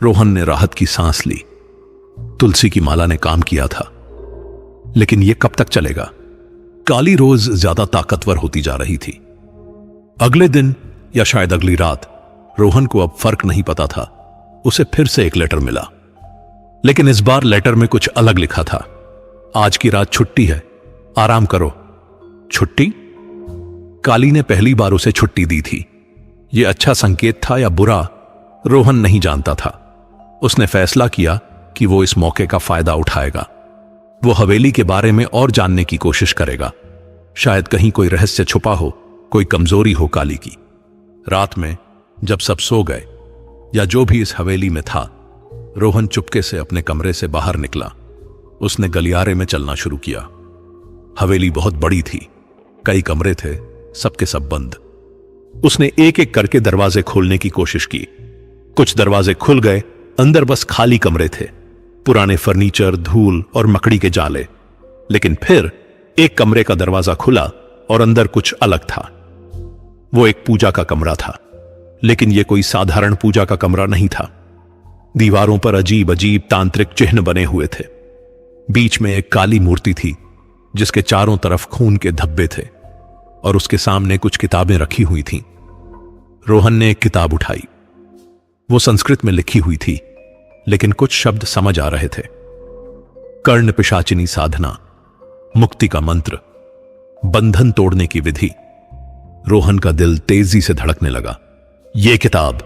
रोहन ने राहत की सांस ली। तुलसी की माला ने काम किया था, लेकिन यह कब तक चलेगा? काली रोज ज्यादा ताकतवर होती जा रही थी। अगले दिन या शायद अगली रात, रोहन को अब फर्क नहीं पता था, उसे फिर से एक लेटर मिला। लेकिन इस बार लेटर में कुछ अलग लिखा था। आज की रात छुट्टी है, आराम करो। छुट्टी? काली ने पहली बार उसे छुट्टी दी थी। यह अच्छा संकेत था या बुरा, रोहन नहीं जानता था। उसने फैसला किया कि वो इस मौके का फायदा उठाएगा। वो हवेली के बारे में और जानने की कोशिश करेगा। शायद कहीं कोई रहस्य छुपा हो, कोई कमजोरी हो काली की। रात में जब सब सो गए या जो भी इस हवेली में था, रोहन चुपके से अपने कमरे से बाहर निकला। उसने गलियारे में चलना शुरू किया। हवेली बहुत बड़ी थी, कई कमरे थे, सबके सब बंद। उसने एक एक करके दरवाजे खोलने की कोशिश की। कुछ दरवाजे खुल गए, अंदर बस खाली कमरे थे, पुराने फर्नीचर, धूल और मकड़ी के जाले। लेकिन फिर एक कमरे का दरवाजा खुला और अंदर कुछ अलग था। वो एक पूजा का कमरा था, लेकिन यह कोई साधारण पूजा का कमरा नहीं था। दीवारों पर अजीब अजीब तांत्रिक चिन्ह बने हुए थे। बीच में एक काली मूर्ति थी, जिसके चारों तरफ खून के धब्बे थे, और उसके सामने कुछ किताबें रखी हुई थीं। रोहन ने एक किताब उठाई। वो संस्कृत में लिखी हुई थी, लेकिन कुछ शब्द समझ आ रहे थे। कर्ण पिशाचिनी साधना, मुक्ति का मंत्र, बंधन तोड़ने की विधि। रोहन का दिल तेजी से धड़कने लगा। यह किताब,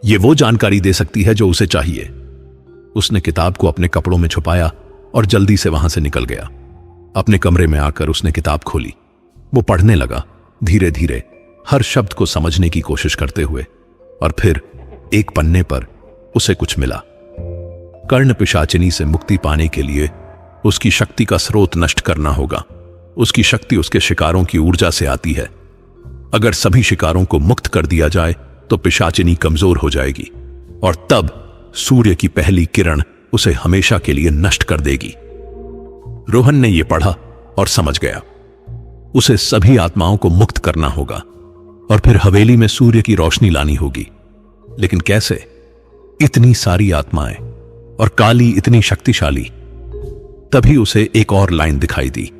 यह वो जानकारी दे सकती है जो उसे चाहिए। उसने किताब को अपने कपड़ों में छुपाया और जल्दी से वहां से निकल गया। अपने कमरे में आकर उसने किताब खोली। वो पढ़ने लगा, धीरे धीरे, हर शब्द को समझने की कोशिश करते हुए। और फिर एक पन्ने पर उसे कुछ मिला। कर्ण पिशाचिनी से मुक्ति पाने के लिए उसकी शक्ति का स्रोत नष्ट करना होगा। उसकी शक्ति उसके शिकारों की ऊर्जा से आती है। अगर सभी शिकारों को मुक्त कर दिया जाए तो पिशाचिनी कमजोर हो जाएगी और तब सूर्य की पहली किरण उसे हमेशा के लिए नष्ट कर देगी। रोहन ने यह पढ़ा और समझ गया। उसे सभी आत्माओं को मुक्त करना होगा और फिर हवेली में सूर्य की रोशनी लानी होगी। लेकिन कैसे? इतनी सारी आत्माएं और काली इतनी शक्तिशाली। तभी उसे एक और लाइन दिखाई दी।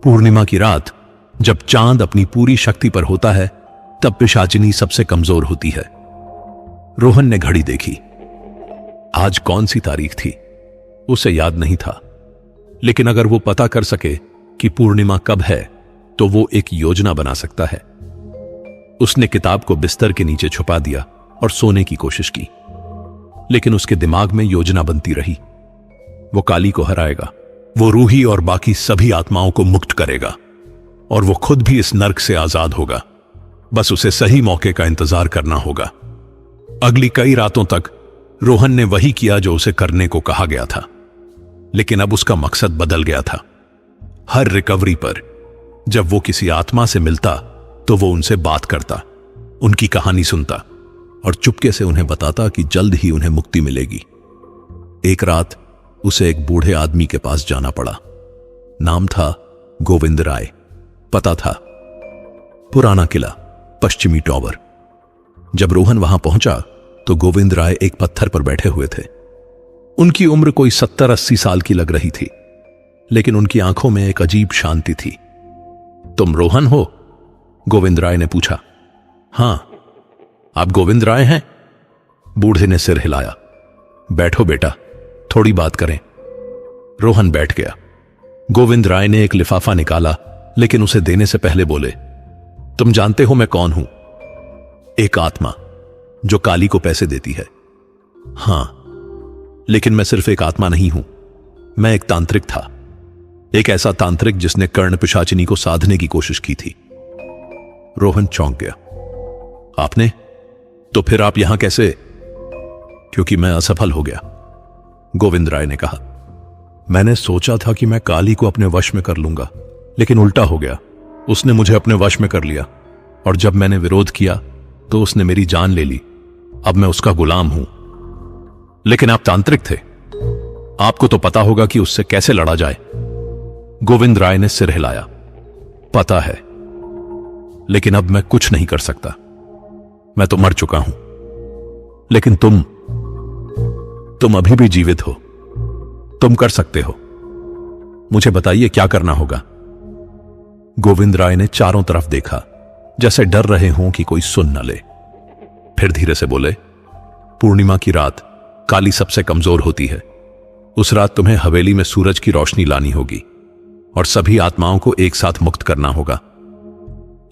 पूर्णिमा की रात जब चांद अपनी पूरी शक्ति पर होता है तब पिशाचिनी सबसे कमजोर होती है। रोहन ने घड़ी देखी। आज कौन सी तारीख थी उसे याद नहीं था, लेकिन अगर वो पता कर सके कि पूर्णिमा कब है तो वो एक योजना बना सकता है। उसने किताब को बिस्तर के नीचे छुपा दिया और सोने की कोशिश की, लेकिन उसके दिमाग में योजना बनती रही। वो काली को हराएगा, वो रूही और बाकी सभी आत्माओं को मुक्त करेगा और वो खुद भी इस नर्क से आजाद होगा। बस उसे सही मौके का इंतजार करना होगा। अगली कई रातों तक रोहन ने वही किया जो उसे करने को कहा गया था, लेकिन अब उसका मकसद बदल गया था। हर रिकवरी पर जब वो किसी आत्मा से मिलता तो वो उनसे बात करता, उनकी कहानी सुनता और चुपके से उन्हें बताता कि जल्द ही उन्हें मुक्ति मिलेगी। एक रात उसे एक बूढ़े आदमी के पास जाना पड़ा। नाम था गोविंद राय। पता था पुराना किला, पश्चिमी टॉवर। जब रोहन वहां पहुंचा तो गोविंद राय एक पत्थर पर बैठे हुए थे। उनकी उम्र कोई 70-80 साल की लग रही थी, लेकिन उनकी आंखों में एक अजीब शांति थी। तुम रोहन हो? गोविंद राय ने पूछा। हां, आप गोविंद राय हैं? बूढ़े ने सिर हिलाया। बैठो बेटा, थोड़ी बात करें। रोहन बैठ गया। गोविंद राय ने एक लिफाफा निकाला, लेकिन उसे देने से पहले बोले, तुम जानते हो मैं कौन हूं? एक आत्मा जो काली को पैसे देती है। हां, लेकिन मैं सिर्फ एक आत्मा नहीं हूं, मैं एक तांत्रिक था। एक ऐसा तांत्रिक जिसने कर्ण पिशाचिनी को साधने की कोशिश की थी। रोहन चौंक गया। आपने? तो फिर आप यहां कैसे? क्योंकि मैं असफल हो गया, गोविंद राय ने कहा। मैंने सोचा था कि मैं काली को अपने वश में कर लूंगा, लेकिन उल्टा हो गया। उसने मुझे अपने वश में कर लिया और जब मैंने विरोध किया तो उसने मेरी जान ले ली। अब मैं उसका गुलाम हूं। लेकिन आप तांत्रिक थे, आपको तो पता होगा कि उससे कैसे लड़ा जाए। गोविंद राय ने सिर हिलाया। पता है, लेकिन अब मैं कुछ नहीं कर सकता। मैं तो मर चुका हूं, लेकिन तुम अभी भी जीवित हो। तुम कर सकते हो। मुझे बताइए क्या करना होगा। गोविंद राय ने चारों तरफ देखा, जैसे डर रहे हों कि कोई सुन न ले। फिर धीरे से बोले, पूर्णिमा की रात काली सबसे कमजोर होती है। उस रात तुम्हें हवेली में सूरज की रोशनी लानी होगी और सभी आत्माओं को एक साथ मुक्त करना होगा।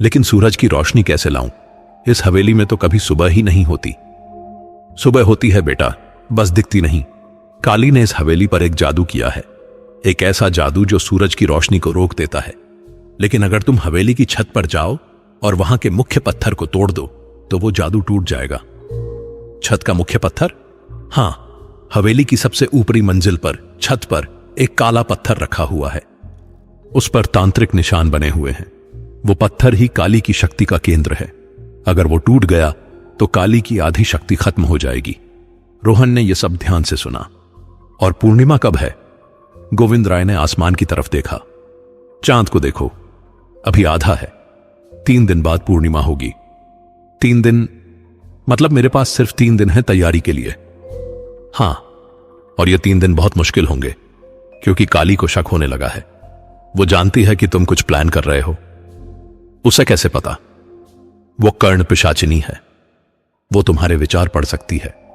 लेकिन सूरज की रोशनी कैसे लाऊं? इस हवेली में तो कभी सुबह ही नहीं होती। सुबह होती है बेटा, बस दिखती नहीं। काली ने इस हवेली पर एक जादू किया है, एक ऐसा जादू जो सूरज की रोशनी को रोक देता है। लेकिन अगर तुम हवेली की छत पर जाओ और वहां के मुख्य पत्थर को तोड़ दो तो वो जादू टूट जाएगा। छत का मुख्य पत्थर? हां, हवेली की सबसे ऊपरी मंजिल पर छत पर एक काला पत्थर रखा हुआ है। उस पर तांत्रिक निशान बने हुए हैं। वो पत्थर ही काली की शक्ति का केंद्र है। अगर वो टूट गया तो काली की आधी शक्ति खत्म हो जाएगी। रोहन ने यह सब ध्यान से सुना। और पूर्णिमा कब है? गोविंद राय ने आसमान की तरफ देखा। चांद को देखो, अभी आधा है। 3 दिन बाद पूर्णिमा होगी। 3 दिन मतलब मेरे पास सिर्फ 3 दिन है तैयारी के लिए। हां, और ये 3 दिन बहुत मुश्किल होंगे, क्योंकि काली को शक होने लगा है। वो जानती है कि तुम कुछ प्लान कर रहे हो। उसे कैसे पता? वो कर्ण पिशाचिनी है। वो तुम्हारे विचार पढ़ सकती है।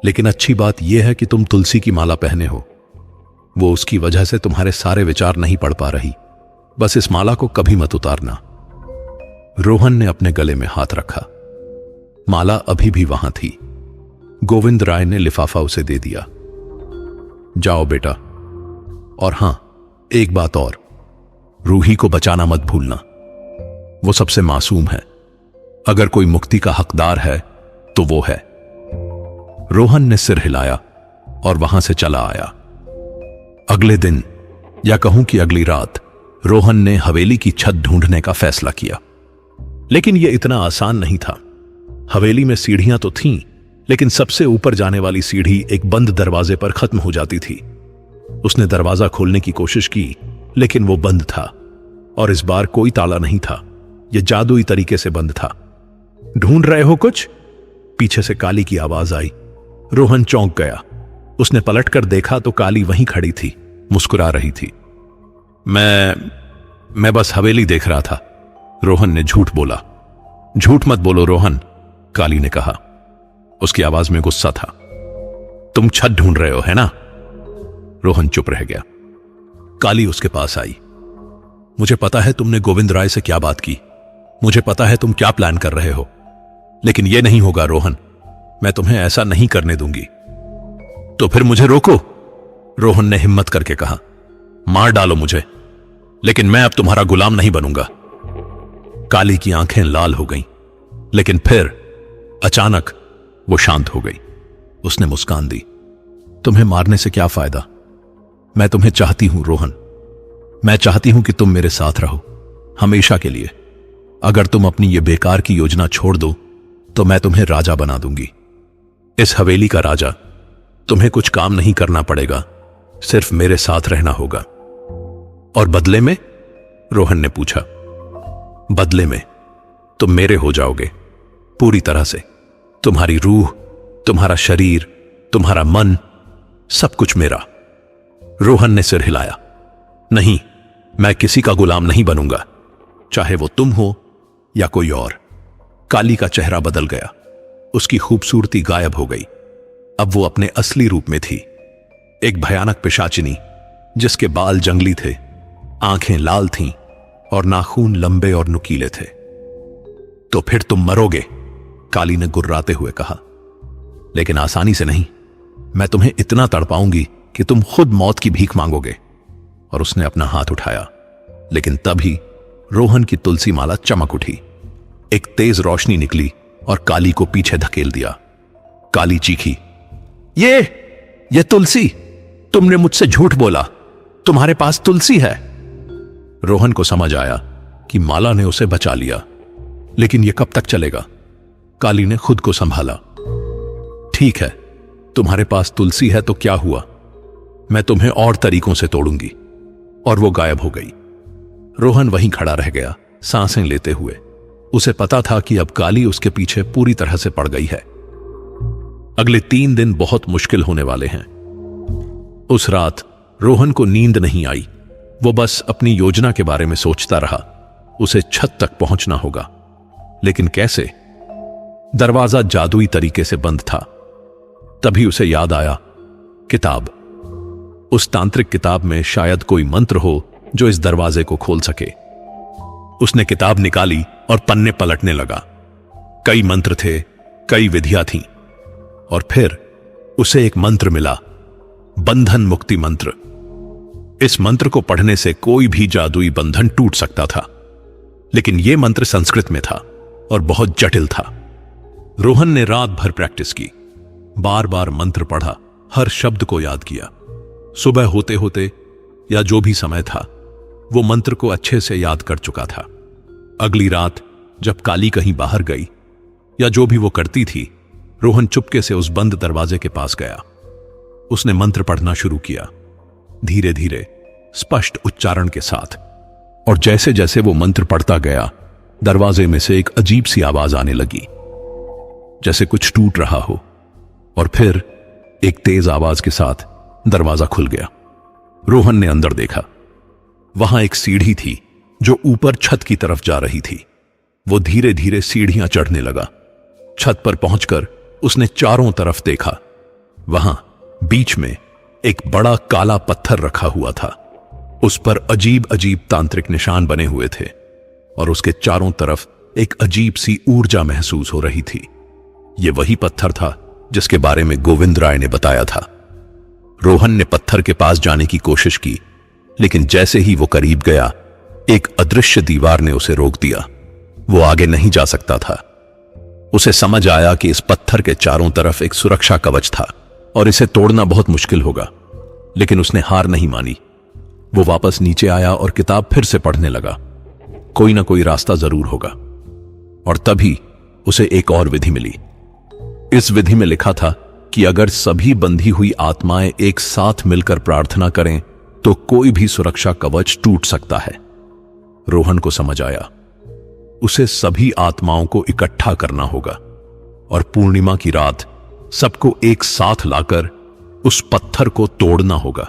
लेकिन अच्छी बात यह है कि तुम तुलसी की माला पहने हो। वो उसकी वजह से तुम्हारे सारे विचार नहीं पढ़ पा रही। बस इस माला को कभी मत उतारना। रोहन ने अपने गले में हाथ रखा। माला अभी भी वहां थी। गोविंद राय ने लिफाफा उसे दे दिया। जाओ बेटा। और हां, एक बात और, रूही को बचाना मत भूलना। वो सबसे मासूम है। अगर कोई मुक्ति का हकदार है तो वो है। रोहन ने सिर हिलाया और वहां से चला आया। अगले दिन, या कहूं कि अगली रात, रोहन ने हवेली की छत ढूंढने का फैसला किया। लेकिन यह इतना आसान नहीं था। हवेली में सीढ़ियां तो थीं, लेकिन सबसे ऊपर जाने वाली सीढ़ी एक बंद दरवाजे पर खत्म हो जाती थी। उसने दरवाजा खोलने की कोशिश की, लेकिन वो बंद था, और इस बार कोई ताला नहीं था। यह जादुई तरीके से बंद था। ढूंढ रहे हो कुछ? पीछे से काली की आवाज आई। रोहन चौंक गया। उसने पलटकर देखा तो काली वहीं खड़ी थी, मुस्कुरा रही थी। मैं बस हवेली देख रहा था, रोहन ने झूठ बोला। झूठ मत बोलो रोहन, काली ने कहा। उसकी आवाज में गुस्सा था। तुम छत ढूंढ रहे हो, है ना? रोहन चुप रह गया। काली उसके पास आई। मुझे पता है तुमने गोविंद राय से क्या बात की। मुझे पता है तुम क्या प्लान कर रहे हो, लेकिन यह नहीं होगा रोहन। मैं तुम्हें ऐसा नहीं करने दूंगी। तो फिर मुझे रोको, रोहन ने हिम्मत करके कहा। मार डालो मुझे, लेकिन मैं अब तुम्हारा गुलाम नहीं बनूंगा। काली की आंखें लाल हो गईं, लेकिन फिर अचानक वो शांत हो गई। उसने मुस्कान दी। तुम्हें मारने से क्या फायदा? मैं तुम्हें चाहती हूं रोहन। मैं चाहती हूं कि तुम मेरे साथ रहो, हमेशा के लिए। अगर तुम अपनी ये बेकार की योजना छोड़ दो तो मैं तुम्हें राजा बना दूंगी, इस हवेली का राजा। तुम्हें कुछ काम नहीं करना पड़ेगा, सिर्फ मेरे साथ रहना होगा। और बदले में? रोहन ने पूछा। बदले में तुम मेरे हो जाओगे, पूरी तरह से। तुम्हारी रूह, तुम्हारा शरीर, तुम्हारा मन, सब कुछ मेरा। रोहन ने सिर हिलाया। नहीं, मैं किसी का गुलाम नहीं बनूंगा, चाहे वो तुम हो या कोई और। काली का चेहरा बदल गया। उसकी खूबसूरती गायब हो गई। अब वो अपने असली रूप में थी, एक भयानक पिशाचिनी, जिसके बाल जंगली थे, आंखें लाल थीं और नाखून लंबे और नुकीले थे। तो फिर तुम मरोगे, काली ने गुर्राते हुए कहा। लेकिन आसानी से नहीं। मैं तुम्हें इतना तड़पाऊंगी कि तुम खुद मौत की भीख मांगोगे। और उसने अपना हाथ उठाया, लेकिन तभी रोहन की तुलसी माला चमक उठी। एक तेज रोशनी निकली और काली को पीछे धकेल दिया। काली चीखी, ये तुलसी! तुमने मुझसे झूठ बोला, तुम्हारे पास तुलसी है। रोहन को समझ आया कि माला ने उसे बचा लिया, लेकिन यह कब तक चलेगा? काली ने खुद को संभाला। ठीक है, तुम्हारे पास तुलसी है तो क्या हुआ? मैं तुम्हें और तरीकों से तोड़ूंगी। और वो गायब हो गई। रोहन वहीं खड़ा रह गया, सांसें लेते हुए। उसे पता था कि अब काली उसके पीछे पूरी तरह से पड़ गई है। अगले 3 दिन बहुत मुश्किल होने वाले हैं। उस रात रोहन को नींद नहीं आई। वो बस अपनी योजना के बारे में सोचता रहा। उसे छत तक पहुंचना होगा, लेकिन कैसे? दरवाजा जादुई तरीके से बंद था। तभी उसे याद आया, किताब। उस तांत्रिक किताब में शायद कोई मंत्र हो जो इस दरवाजे को खोल सके। उसने किताब निकाली और पन्ने पलटने लगा। कई मंत्र थे, कई विधियां थीं। और फिर उसे एक मंत्र मिला, बंधन मुक्ति मंत्र। इस मंत्र को पढ़ने से कोई भी जादुई बंधन टूट सकता था। लेकिन यह मंत्र संस्कृत में था और बहुत जटिल था। रोहन ने रात भर प्रैक्टिस की, बार बार मंत्र पढ़ा, हर शब्द को याद किया। सुबह होते होते या जो भी समय था, वो मंत्र को अच्छे से याद कर चुका था। अगली रात जब काली कहीं बाहर गई या जो भी वो करती थी, रोहन चुपके से उस बंद दरवाजे के पास गया। उसने मंत्र पढ़ना शुरू किया, धीरे धीरे, स्पष्ट उच्चारण के साथ। और जैसे जैसे वो मंत्र पढ़ता गया, दरवाजे में से एक अजीब सी आवाज आने लगी, जैसे कुछ टूट रहा हो। और फिर एक तेज आवाज के साथ दरवाजा खुल गया। रोहन ने अंदर देखा। वहां एक सीढ़ी थी जो ऊपर छत की तरफ जा रही थी। वो धीरे धीरे सीढ़ियां चढ़ने लगा। छत पर पहुंचकर उसने चारों तरफ देखा। वहां बीच में एक बड़ा काला पत्थर रखा हुआ था। उस पर अजीब अजीब तांत्रिक निशान बने हुए थे और उसके चारों तरफ एक अजीब सी ऊर्जा महसूस हो रही थी। यह वही पत्थर था जिसके बारे में गोविंद राय ने बताया था। रोहन ने पत्थर के पास जाने की कोशिश की, लेकिन जैसे ही वो करीब गया, एक अदृश्य दीवार ने उसे रोक दिया। वो आगे नहीं जा सकता था। उसे समझ आया कि इस पत्थर के चारों तरफ एक सुरक्षा कवच था, और इसे तोड़ना बहुत मुश्किल होगा। लेकिन उसने हार नहीं मानी। वो वापस नीचे आया और किताब फिर से पढ़ने लगा। कोई ना कोई रास्ता जरूर होगा। और तभी उसे एक और विधि मिली। इस विधि में लिखा था कि अगर सभी बंधी हुई आत्माएं एक साथ मिलकर प्रार्थना करें तो कोई भी सुरक्षा कवच टूट सकता है। रोहन को समझ आया, उसे सभी आत्माओं को इकट्ठा करना होगा और पूर्णिमा की रात सबको एक साथ लाकर उस पत्थर को तोड़ना होगा।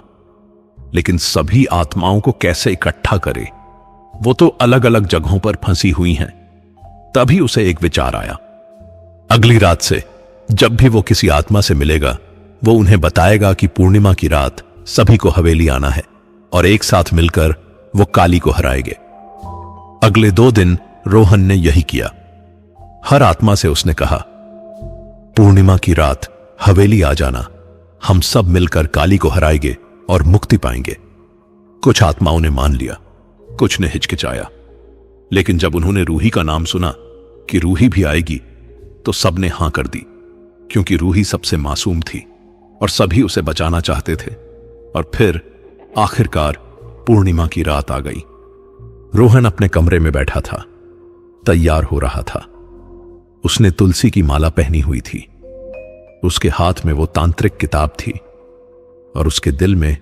लेकिन सभी आत्माओं को कैसे इकट्ठा करे? वो तो अलग अलग जगहों पर फंसी हुई हैं। तभी उसे एक विचार आया। अगली रात से जब भी वो किसी आत्मा से मिलेगा, वो उन्हें बताएगा कि पूर्णिमा की रात सभी को हवेली आना है और एक साथ मिलकर वो काली को हराएंगे। अगले 2 दिन रोहन ने यही किया। हर आत्मा से उसने कहा, पूर्णिमा की रात हवेली आ जाना, हम सब मिलकर काली को हराएंगे और मुक्ति पाएंगे। कुछ आत्माओं ने मान लिया, कुछ ने हिचकिचाया। लेकिन जब उन्होंने रूही का नाम सुना कि रूही भी आएगी, तो सबने हां कर दी, क्योंकि रूही सबसे मासूम थी और सभी उसे बचाना चाहते थे। और फिर आखिरकार पूर्णिमा की रात आ गई। रोहन अपने कमरे में बैठा था, तैयार हो रहा था। उसने तुलसी की माला पहनी हुई थी। उसके हाथ में वो तांत्रिक किताब थी और उसके दिल में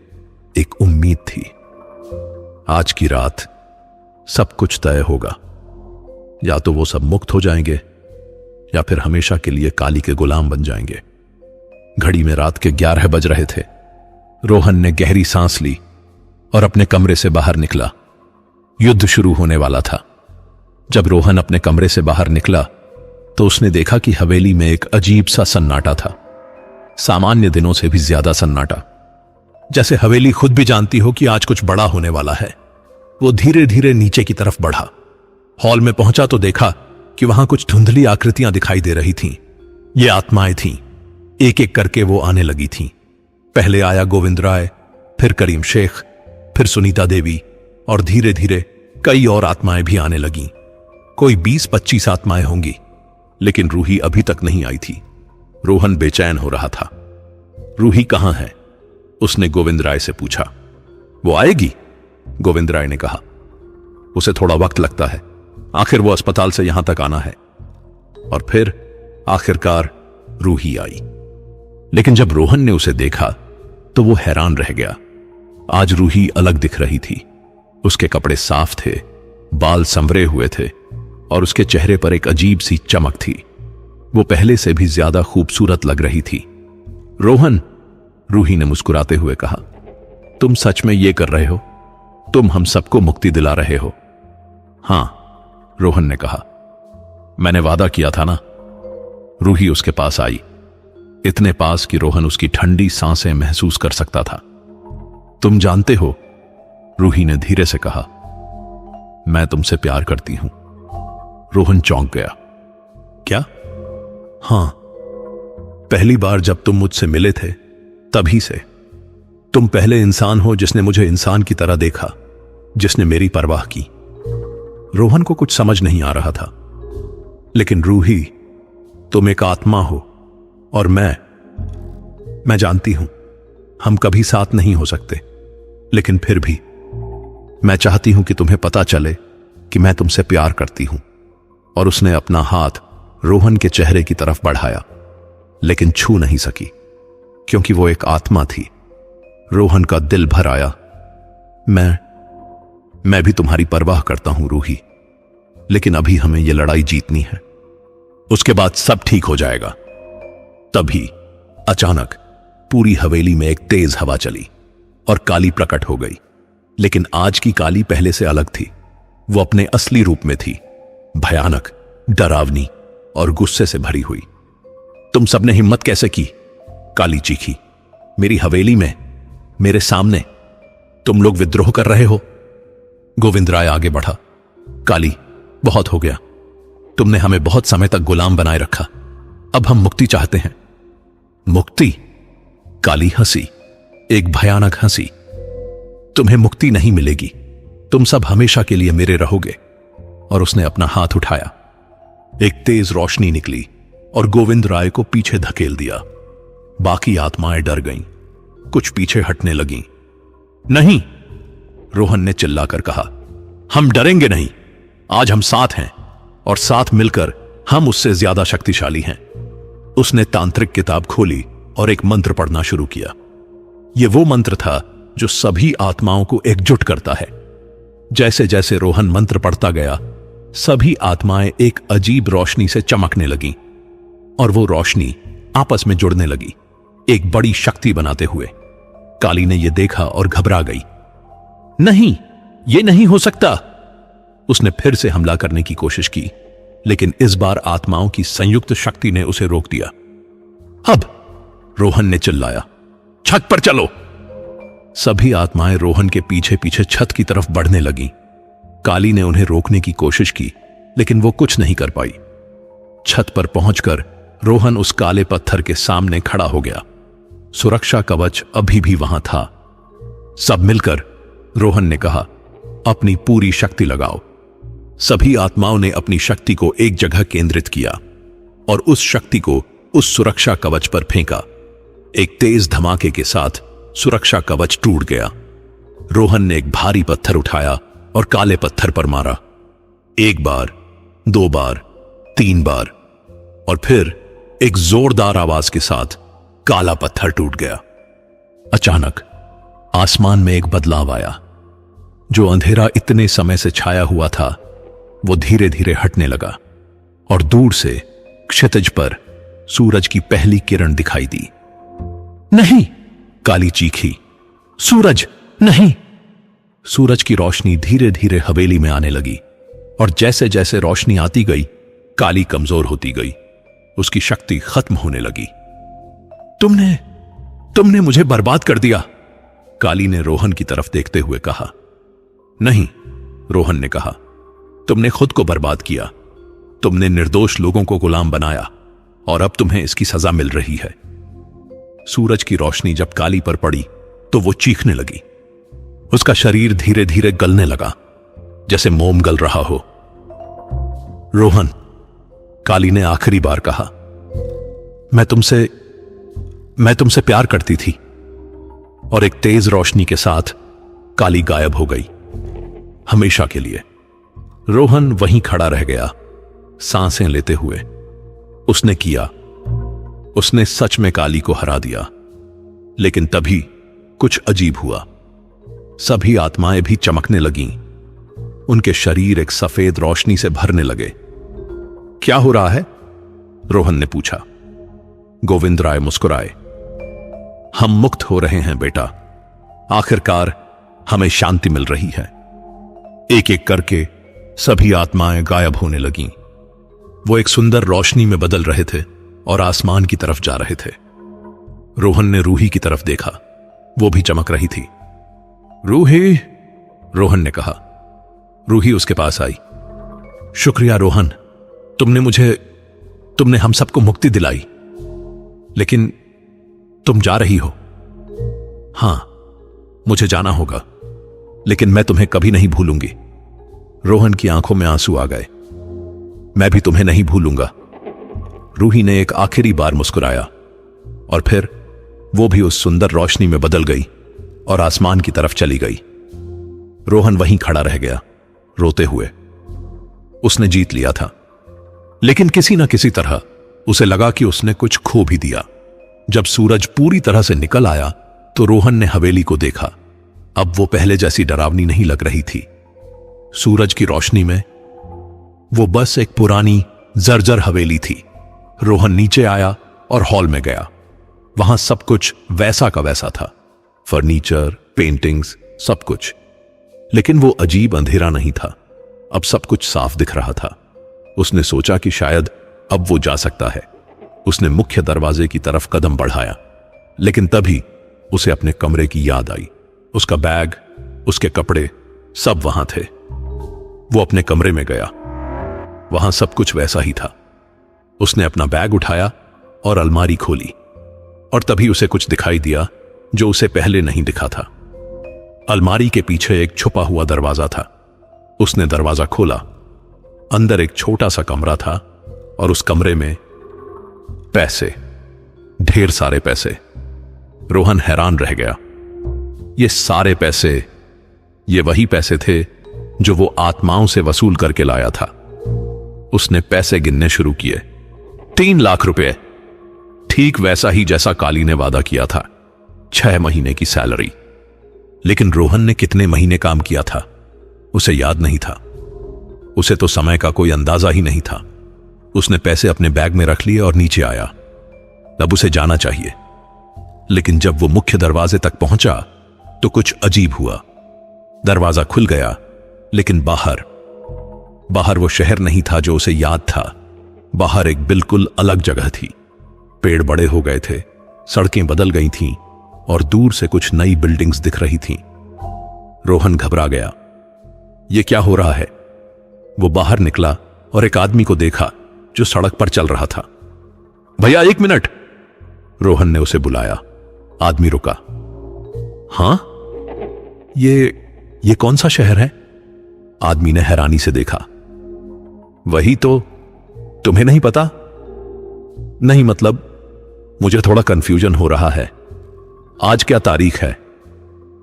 एक उम्मीद थी। आज की रात सब कुछ तय होगा। या तो वो सब मुक्त हो जाएंगे या फिर हमेशा के लिए काली के गुलाम बन जाएंगे। घड़ी में रात के 11 बज रहे थे। रोहन ने गहरी सांस ली और अपने कमरे से बाहर निकला। युद्ध शुरू होने वाला था। जब रोहन अपने कमरे से बाहर निकला तो उसने देखा कि हवेली में एक अजीब सा सन्नाटा था, सामान्य दिनों से भी ज्यादा सन्नाटा। जैसे हवेली खुद भी जानती हो कि आज कुछ बड़ा होने वाला है। वो धीरे धीरे नीचे की तरफ बढ़ा। हॉल में पहुंचा तो देखा कि वहां कुछ धुंधली आकृतियां दिखाई दे रही थीं। ये आत्माएं थीं। एक एक करके वो आने लगी थीं। पहले आया गोविंद राय, फिर करीम शेख, फिर सुनीता देवी और धीरे धीरे कई और आत्माएं भी आने लगीं। कोई 20-25 आत्माएं होंगी, लेकिन रूही अभी तक नहीं आई थी। रोहन बेचैन हो रहा था। रूही कहां है? उसने गोविंद राय से पूछा। वो आएगी, गोविंद राय ने कहा। उसे थोड़ा वक्त लगता है, आखिर वो अस्पताल से यहां तक आना है। और फिर आखिरकार रूही आई। लेकिन जब रोहन ने उसे देखा तो वो हैरान रह गया। आज रूही अलग दिख रही थी। उसके कपड़े साफ थे, बाल संवरे हुए थे और उसके चेहरे पर एक अजीब सी चमक थी। वो पहले से भी ज्यादा खूबसूरत लग रही थी। रोहन, रूही ने मुस्कुराते हुए कहा, तुम सच में ये कर रहे हो? तुम हम सबको मुक्ति दिला रहे हो? हां, रोहन ने कहा। मैंने वादा किया था ना। रूही उसके पास आई, इतने पास कि रोहन उसकी ठंडी सांसें महसूस कर सकता था। तुम जानते हो, रूही ने धीरे से कहा, मैं तुमसे प्यार करती हूं। रोहन चौंक गया। क्या? हां, पहली बार जब तुम मुझसे मिले थे तभी से। तुम पहले इंसान हो जिसने मुझे इंसान की तरह देखा, जिसने मेरी परवाह की। रोहन को कुछ समझ नहीं आ रहा था। लेकिन रूही, तुम एक आत्मा हो और मैं जानती हूं हम कभी साथ नहीं हो सकते, लेकिन फिर भी मैं चाहती हूं कि तुम्हें पता चले कि मैं तुमसे प्यार करती हूं। और उसने अपना हाथ रोहन के चेहरे की तरफ बढ़ाया, लेकिन छू नहीं सकी, क्योंकि वो एक आत्मा थी। रोहन का दिल भर आया। मैं भी तुम्हारी परवाह करता हूं रूही, लेकिन अभी हमें यह लड़ाई जीतनी है। उसके बाद सब ठीक हो जाएगा। तभी अचानक पूरी हवेली में एक तेज हवा चली और काली प्रकट हो गई। लेकिन आज की काली पहले से अलग थी। वो अपने असली रूप में थी, भयानक, डरावनी और गुस्से से भरी हुई। तुम सबने हिम्मत कैसे की? काली चीखी। मेरी हवेली में, मेरे सामने तुम लोग विद्रोह कर रहे हो? गोविंद राय आगे बढ़ा। काली, बहुत हो गया। तुमने हमें बहुत समय तक गुलाम बनाए रखा। अब हम मुक्ति चाहते हैं। मुक्ति? काली हंसी, एक भयानक हंसी। तुम्हें मुक्ति नहीं मिलेगी। तुम सब हमेशा के लिए मेरे रहोगे। और उसने अपना हाथ उठाया। एक तेज रोशनी निकली और गोविंद राय को पीछे धकेल दिया। बाकी आत्माएं डर गईं, कुछ पीछे हटने लगीं। नहीं, रोहन ने चिल्लाकर कहा, हम डरेंगे नहीं। आज हम साथ हैं और साथ मिलकर हम उससे ज्यादा शक्तिशाली हैं। उसने तांत्रिक किताब खोली और एक मंत्र पढ़ना शुरू किया। यह वो मंत्र था जो सभी आत्माओं को एकजुट करता है। जैसे जैसे रोहन मंत्र पढ़ता गया, सभी आत्माएं एक अजीब रोशनी से चमकने लगीं और वो रोशनी आपस में जुड़ने लगी, एक बड़ी शक्ति बनाते हुए। काली ने यह देखा और घबरा गई। नहीं, यह नहीं हो सकता। उसने फिर से हमला करने की कोशिश की, लेकिन इस बार आत्माओं की संयुक्त शक्ति ने उसे रोक दिया। अब, रोहन ने चिल्लाया, छत पर चलो। सभी आत्माएं रोहन के पीछे पीछे छत की तरफ बढ़ने लगीं। काली ने उन्हें रोकने की कोशिश की, लेकिन वो कुछ नहीं कर पाई। छत पर पहुंचकर रोहन उस काले पत्थर के सामने खड़ा हो गया। सुरक्षा कवच अभी भी वहां था। सब मिलकर, रोहन ने कहा, अपनी पूरी शक्ति लगाओ। सभी आत्माओं ने अपनी शक्ति को एक जगह केंद्रित किया और उस शक्ति को उस सुरक्षा कवच पर फेंका। एक तेज धमाके के साथ सुरक्षा कवच टूट गया। रोहन ने एक भारी पत्थर उठाया और काले पत्थर पर मारा। एक बार, 2 बार, 3 बार, और फिर एक जोरदार आवाज के साथ काला पत्थर टूट गया। अचानक आसमान में एक बदलाव आया। जो अंधेरा इतने समय से छाया हुआ था, वो धीरे धीरे हटने लगा और दूर से क्षितिज पर सूरज की पहली किरण दिखाई दी। नहीं, काली चीखी, सूरज नहीं। सूरज की रोशनी धीरे धीरे हवेली में आने लगी और जैसे जैसे रोशनी आती गई, काली कमजोर होती गई। उसकी शक्ति खत्म होने लगी। तुमने मुझे बर्बाद कर दिया, काली ने रोहन की तरफ देखते हुए कहा। नहीं, रोहन ने कहा, तुमने खुद को बर्बाद किया। तुमने निर्दोष लोगों को गुलाम बनाया और अब तुम्हें इसकी सजा मिल रही है। सूरज की रोशनी जब काली पर पड़ी तो वो चीखने लगी। उसका शरीर धीरे धीरे गलने लगा, जैसे मोम गल रहा हो। रोहन, काली ने आखिरी बार कहा, मैं तुमसे प्यार करती थी। और एक तेज रोशनी के साथ काली गायब हो गई, हमेशा के लिए। रोहन वहीं खड़ा रह गया, सांसें लेते हुए। उसने सच में काली को हरा दिया। लेकिन तभी कुछ अजीब हुआ। सभी आत्माएं भी चमकने लगीं। उनके शरीर एक सफेद रोशनी से भरने लगे। क्या हो रहा है? रोहन ने पूछा। गोविंद राय मुस्कुराए। हम मुक्त हो रहे हैं बेटा। आखिरकार हमें शांति मिल रही है। एक एक करके सभी आत्माएं गायब होने लगीं। वो एक सुंदर रोशनी में बदल रहे थे और आसमान की तरफ जा रहे थे। रोहन ने रूही की तरफ देखा, वो भी चमक रही थी। रूही, रोहन ने कहा। रूही उसके पास आई। शुक्रिया रोहन, तुमने हम सबको मुक्ति दिलाई। लेकिन तुम जा रही हो। हां, मुझे जाना होगा, लेकिन मैं तुम्हें कभी नहीं भूलूंगी। रोहन की आंखों में आंसू आ गए। मैं भी तुम्हें नहीं भूलूंगा। रूही ने एक आखिरी बार मुस्कुराया और फिर वो भी उस सुंदर रोशनी में बदल गई और आसमान की तरफ चली गई। रोहन वहीं खड़ा रह गया, रोते हुए। उसने जीत लिया था, लेकिन किसी न किसी तरह उसे लगा कि उसने कुछ खो भी दिया। जब सूरज पूरी तरह से निकल आया तो रोहन ने हवेली को देखा। अब वो पहले जैसी डरावनी नहीं लग रही थी। सूरज की रोशनी में वो बस एक पुरानी जर्जर हवेली थी। रोहन नीचे आया और हॉल में गया। वहां सब कुछ वैसा का वैसा था, फर्नीचर, पेंटिंग्स, सब कुछ। लेकिन वो अजीब अंधेरा नहीं था। अब सब कुछ साफ दिख रहा था। उसने सोचा कि शायद अब वो जा सकता है। उसने मुख्य दरवाजे की तरफ कदम बढ़ाया, लेकिन तभी उसे अपने कमरे की याद आई। उसका बैग, उसके कपड़े, सब वहां थे। वो अपने कमरे में गया। वहां सब कुछ वैसा ही था। उसने अपना बैग उठाया और अलमारी खोली, और तभी उसे कुछ दिखाई दिया जो उसे पहले नहीं दिखा था। अलमारी के पीछे एक छुपा हुआ दरवाजा था। उसने दरवाजा खोला। अंदर एक छोटा सा कमरा था और उस कमरे में पैसे, ढेर सारे पैसे। रोहन हैरान रह गया। ये सारे पैसे, ये वही पैसे थे जो वो आत्माओं से वसूल करके लाया था। उसने पैसे गिनने शुरू किए। 3 लाख रुपए, ठीक वैसा ही जैसा काली ने वादा किया था। 6 महीने की सैलरी। लेकिन रोहन ने कितने महीने काम किया था उसे याद नहीं था। उसे तो समय का कोई अंदाजा ही नहीं था। उसने पैसे अपने बैग में रख लिए और नीचे आया। अब उसे जाना चाहिए। लेकिन जब वो मुख्य दरवाजे तक पहुंचा तो कुछ अजीब हुआ। दरवाजा खुल गया, लेकिन बाहर वो शहर नहीं था जो उसे याद था। बाहर एक बिल्कुल अलग जगह थी। पेड़ बड़े हो गए थे, सड़कें बदल गई थीं और दूर से कुछ नई बिल्डिंग्स दिख रही थीं। रोहन घबरा गया। यह क्या हो रहा है? वो बाहर निकला और एक आदमी को देखा जो सड़क पर चल रहा था। भैया 1 मिनट, रोहन ने उसे बुलाया। आदमी रुका। हां, ये कौन सा शहर है? आदमी ने हैरानी से देखा। वही तो, तुम्हें नहीं पता? नहीं, मतलब मुझे थोड़ा कंफ्यूजन हो रहा है। आज क्या तारीख है?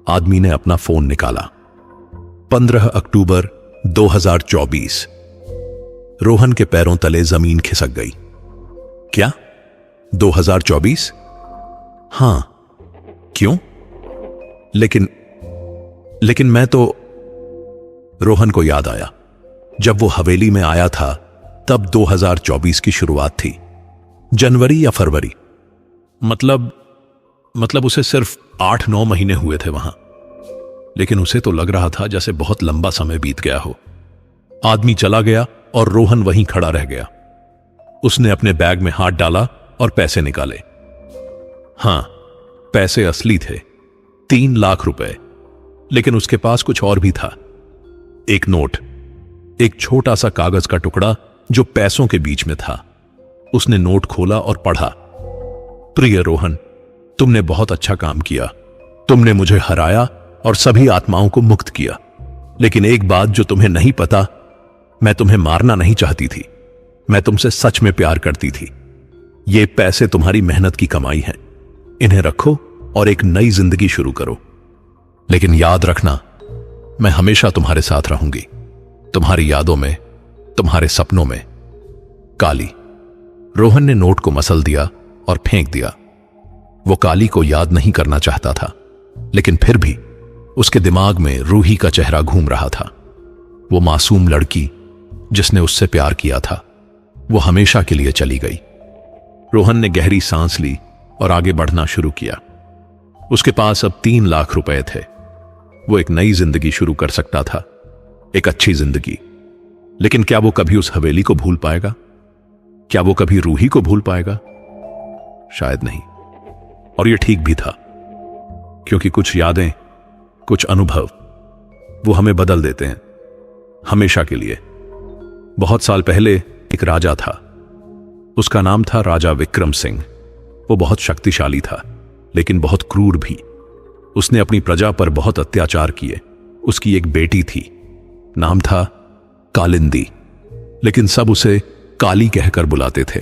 आदमी ने अपना फोन निकाला। 15 अक्टूबर 2024। रोहन के पैरों तले जमीन खिसक गई। क्या 2024? हां, क्यों? लेकिन मैं तो। रोहन को याद आया, जब वो हवेली में आया था तब 2024 की शुरुआत थी। जनवरी या फरवरी। मतलब उसे सिर्फ 8-9 महीने हुए थे वहां। लेकिन उसे तो लग रहा था जैसे बहुत लंबा समय बीत गया हो। आदमी चला गया और रोहन वहीं खड़ा रह गया। उसने अपने बैग में हाथ डाला और पैसे निकाले। हां, पैसे असली थे, 3 लाख रुपए। लेकिन उसके पास कुछ और भी था। एक नोट, एक छोटा सा कागज का टुकड़ा जो पैसों के बीच में था। उसने नोट खोला और पढ़ा। प्रिय रोहन, तुमने बहुत अच्छा काम किया। तुमने मुझे हराया और सभी आत्माओं को मुक्त किया। लेकिन एक बात जो तुम्हें नहीं पता, मैं तुम्हें मारना नहीं चाहती थी। मैं तुमसे सच में प्यार करती थी। ये पैसे तुम्हारी मेहनत की कमाई है। इन्हें रखो और एक नई जिंदगी शुरू करो। लेकिन याद रखना, मैं हमेशा तुम्हारे साथ रहूंगी। तुम्हारी यादों में, तुम्हारे सपनों में। काली। रोहन ने नोट को मसल दिया और फेंक दिया। वो काली को याद नहीं करना चाहता था, लेकिन फिर भी उसके दिमाग में रूही का चेहरा घूम रहा था। वो मासूम लड़की जिसने उससे प्यार किया था, वो हमेशा के लिए चली गई। रोहन ने गहरी सांस ली और आगे बढ़ना शुरू किया। उसके पास अब 3 लाख रुपए थे। वो एक नई जिंदगी शुरू कर सकता था, एक अच्छी जिंदगी। लेकिन क्या वो कभी उस हवेली को भूल पाएगा? क्या वो कभी रूही को भूल पाएगा? शायद नहीं। और ये ठीक भी था, क्योंकि कुछ यादें, कुछ अनुभव, वो हमें बदल देते हैं हमेशा के लिए। बहुत साल पहले एक राजा था। उसका नाम था राजा विक्रम सिंह। वो बहुत शक्तिशाली था, लेकिन बहुत क्रूर भी। उसने अपनी प्रजा पर बहुत अत्याचार किए। उसकी एक बेटी थी, नाम था कालिंदी, लेकिन सब उसे काली कहकर बुलाते थे।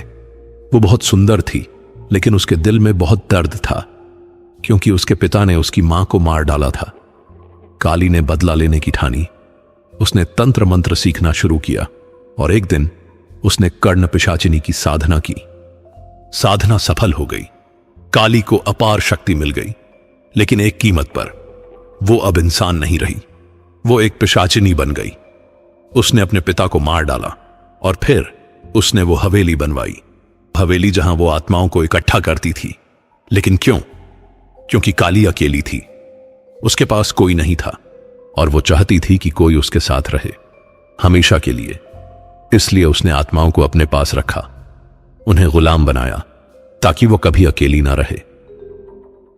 वो बहुत सुंदर थी, लेकिन उसके दिल में बहुत दर्द था, क्योंकि उसके पिता ने उसकी मां को मार डाला था। काली ने बदला लेने की ठानी। उसने तंत्र मंत्र सीखना शुरू किया और एक दिन उसने कर्ण पिशाचिनी की साधना की। साधना सफल हो गई। काली को अपार शक्ति मिल गई, लेकिन एक कीमत पर। वो अब इंसान नहीं रही, वो एक पिशाचिनी बन गई। उसने अपने पिता को मार डाला और फिर उसने वो हवेली बनवाई। हवेली जहां वो आत्माओं को इकट्ठा करती थी। लेकिन क्यों? क्योंकि काली अकेली थी। उसके पास कोई नहीं था और वो चाहती थी कि कोई उसके साथ रहे हमेशा के लिए। इसलिए उसने आत्माओं को अपने पास रखा, उन्हें गुलाम बनाया, ताकि वो कभी अकेली ना रहे।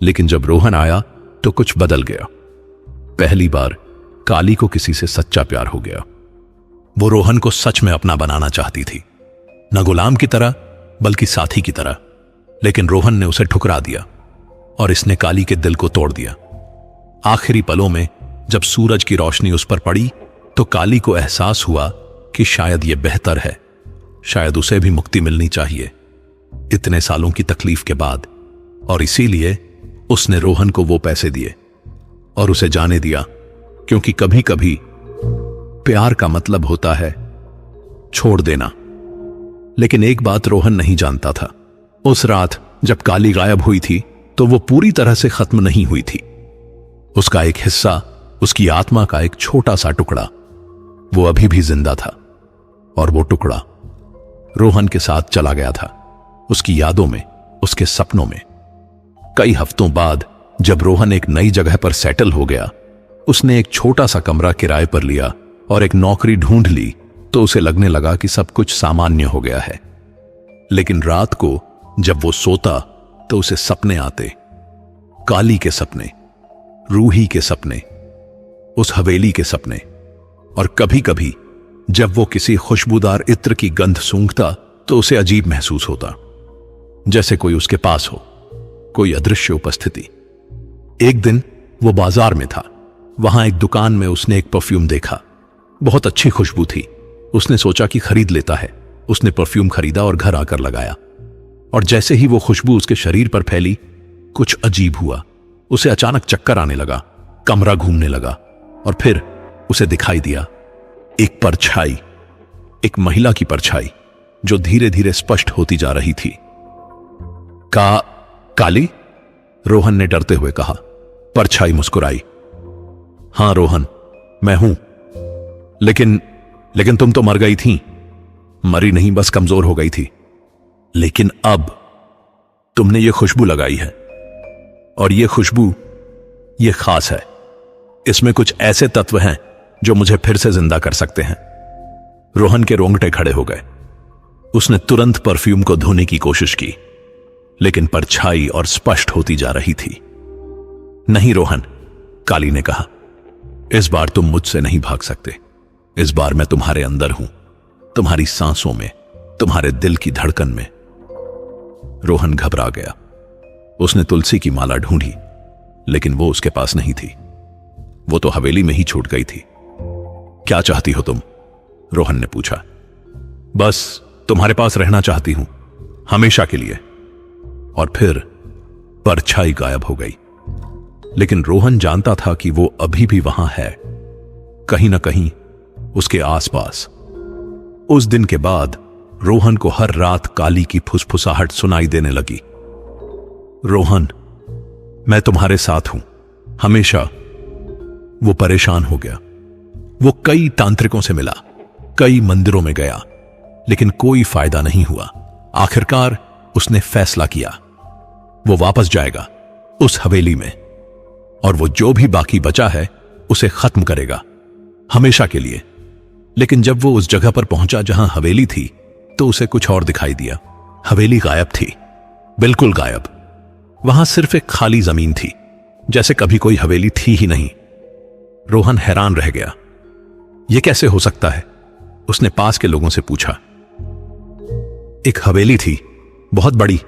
लेकिन जब रोहन आया तो कुछ बदल गया। पहली बार काली को किसी से सच्चा प्यार हो गया। वो रोहन को सच में अपना बनाना चाहती थी, न गुलाम की तरह बल्कि साथी की तरह। लेकिन रोहन ने उसे ठुकरा दिया और इसने काली के दिल को तोड़ दिया। आखिरी पलों में जब सूरज की रोशनी उस पर पड़ी तो काली को एहसास हुआ कि शायद यह बेहतर है, शायद उसे भी मुक्ति मिलनी चाहिए। इतने सालों की तकलीफ के बाद, और इसीलिए उसने रोहन को वो पैसे दिए और उसे जाने दिया, क्योंकि कभी कभी प्यार का मतलब होता है छोड़ देना। लेकिन एक बात रोहन नहीं जानता था, उस रात जब काली गायब हुई थी तो वो पूरी तरह से खत्म नहीं हुई थी। उसका एक हिस्सा, उसकी आत्मा का एक छोटा सा टुकड़ा, वो अभी भी जिंदा था, और वो टुकड़ा रोहन के साथ चला गया था, उसकी यादों में, उसके सपनों में। कई हफ्तों बाद जब रोहन एक नई जगह पर सेटल हो गया, उसने एक छोटा सा कमरा किराए पर लिया और एक नौकरी ढूंढ ली, तो उसे लगने लगा कि सब कुछ सामान्य हो गया है। लेकिन रात को जब वो सोता तो उसे सपने आते, काली के सपने, रूही के सपने, उस हवेली के सपने। और कभी कभी जब वो किसी खुशबूदार इत्र की गंध सूंघता तो उसे अजीब महसूस होता, जैसे कोई उसके पास हो, कोई अदृश्य उपस्थिति। एक दिन वो बाजार में था, वहां एक दुकान में उसने एक परफ्यूम देखा, बहुत अच्छी खुशबू थी। उसने सोचा कि खरीद लेता है। उसने परफ्यूम खरीदा और घर आकर लगाया, और जैसे ही वो खुशबू उसके शरीर पर फैली, कुछ अजीब हुआ। उसे अचानक चक्कर आने लगा, कमरा घूमने लगा, और फिर उसे दिखाई दिया एक परछाई, एक महिला की परछाई जो धीरे धीरे स्पष्ट होती जा रही थी। काली? रोहन ने डरते हुए कहा। परछाई मुस्कुराई। हां रोहन, मैं हूं, लेकिन तुम तो मर गई थी। मरी नहीं, बस कमजोर हो गई थी। लेकिन अब तुमने ये खुशबू लगाई है, और ये खुशबू, ये खास है। इसमें कुछ ऐसे तत्व हैं जो मुझे फिर से जिंदा कर सकते हैं। रोहन के रोंगटे खड़े हो गए। उसने तुरंत परफ्यूम को धोने की कोशिश की, लेकिन परछाई और स्पष्ट होती जा रही थी। नहीं रोहन, काली ने कहा, इस बार तुम मुझसे नहीं भाग सकते। इस बार मैं तुम्हारे अंदर हूं, तुम्हारी सांसों में, तुम्हारे दिल की धड़कन में। रोहन घबरा गया। उसने तुलसी की माला ढूंढी, लेकिन वो उसके पास नहीं थी। वो तो हवेली में ही छूट गई थी। क्या चाहती हो तुम? रोहन ने पूछा। बस तुम्हारे पास रहना चाहती हूं, हमेशा के लिए। और फिर परछाई गायब हो गई। लेकिन रोहन जानता था कि वो अभी भी वहां है, कहीं ना कहीं उसके आसपास। उस दिन के बाद रोहन को हर रात काली की फुसफुसाहट सुनाई देने लगी। रोहन, मैं तुम्हारे साथ हूं, हमेशा। वो परेशान हो गया। वो कई तांत्रिकों से मिला, कई मंदिरों में गया, लेकिन कोई फायदा नहीं हुआ। आखिरकार उसने फैसला किया, वो वापस जाएगा उस हवेली में, और वो जो भी बाकी बचा है उसे खत्म करेगा, हमेशा के लिए। लेकिन जब वो उस जगह पर पहुंचा जहां हवेली थी, तो उसे कुछ और दिखाई दिया। हवेली गायब थी, बिल्कुल गायब। वहां सिर्फ एक खाली जमीन थी, जैसे कभी कोई हवेली थी ही नहीं। रोहन हैरान रह गया। यह कैसे हो सकता है? उसने पास के लोगों से पूछा। एक हवेली थी, बहुत बड़ी।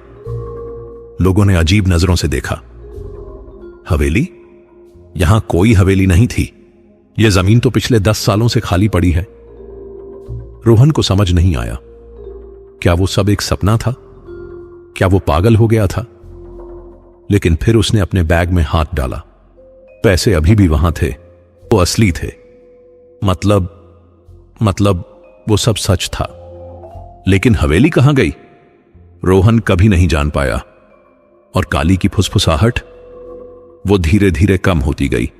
लोगों ने अजीब नजरों से देखा। हवेली? यहां कोई हवेली नहीं थी। यह जमीन तो पिछले 10 सालों से खाली पड़ी है। रोहन को समझ नहीं आया, क्या वो सब एक सपना था? क्या वो पागल हो गया था? लेकिन फिर उसने अपने बैग में हाथ डाला। पैसे अभी भी वहां थे, वो असली थे। मतलब वो सब सच था। लेकिन हवेली कहां गई? रोहन कभी नहीं जान पाया। और काली की फुसफुसाहट, वो धीरे धीरे कम होती गई।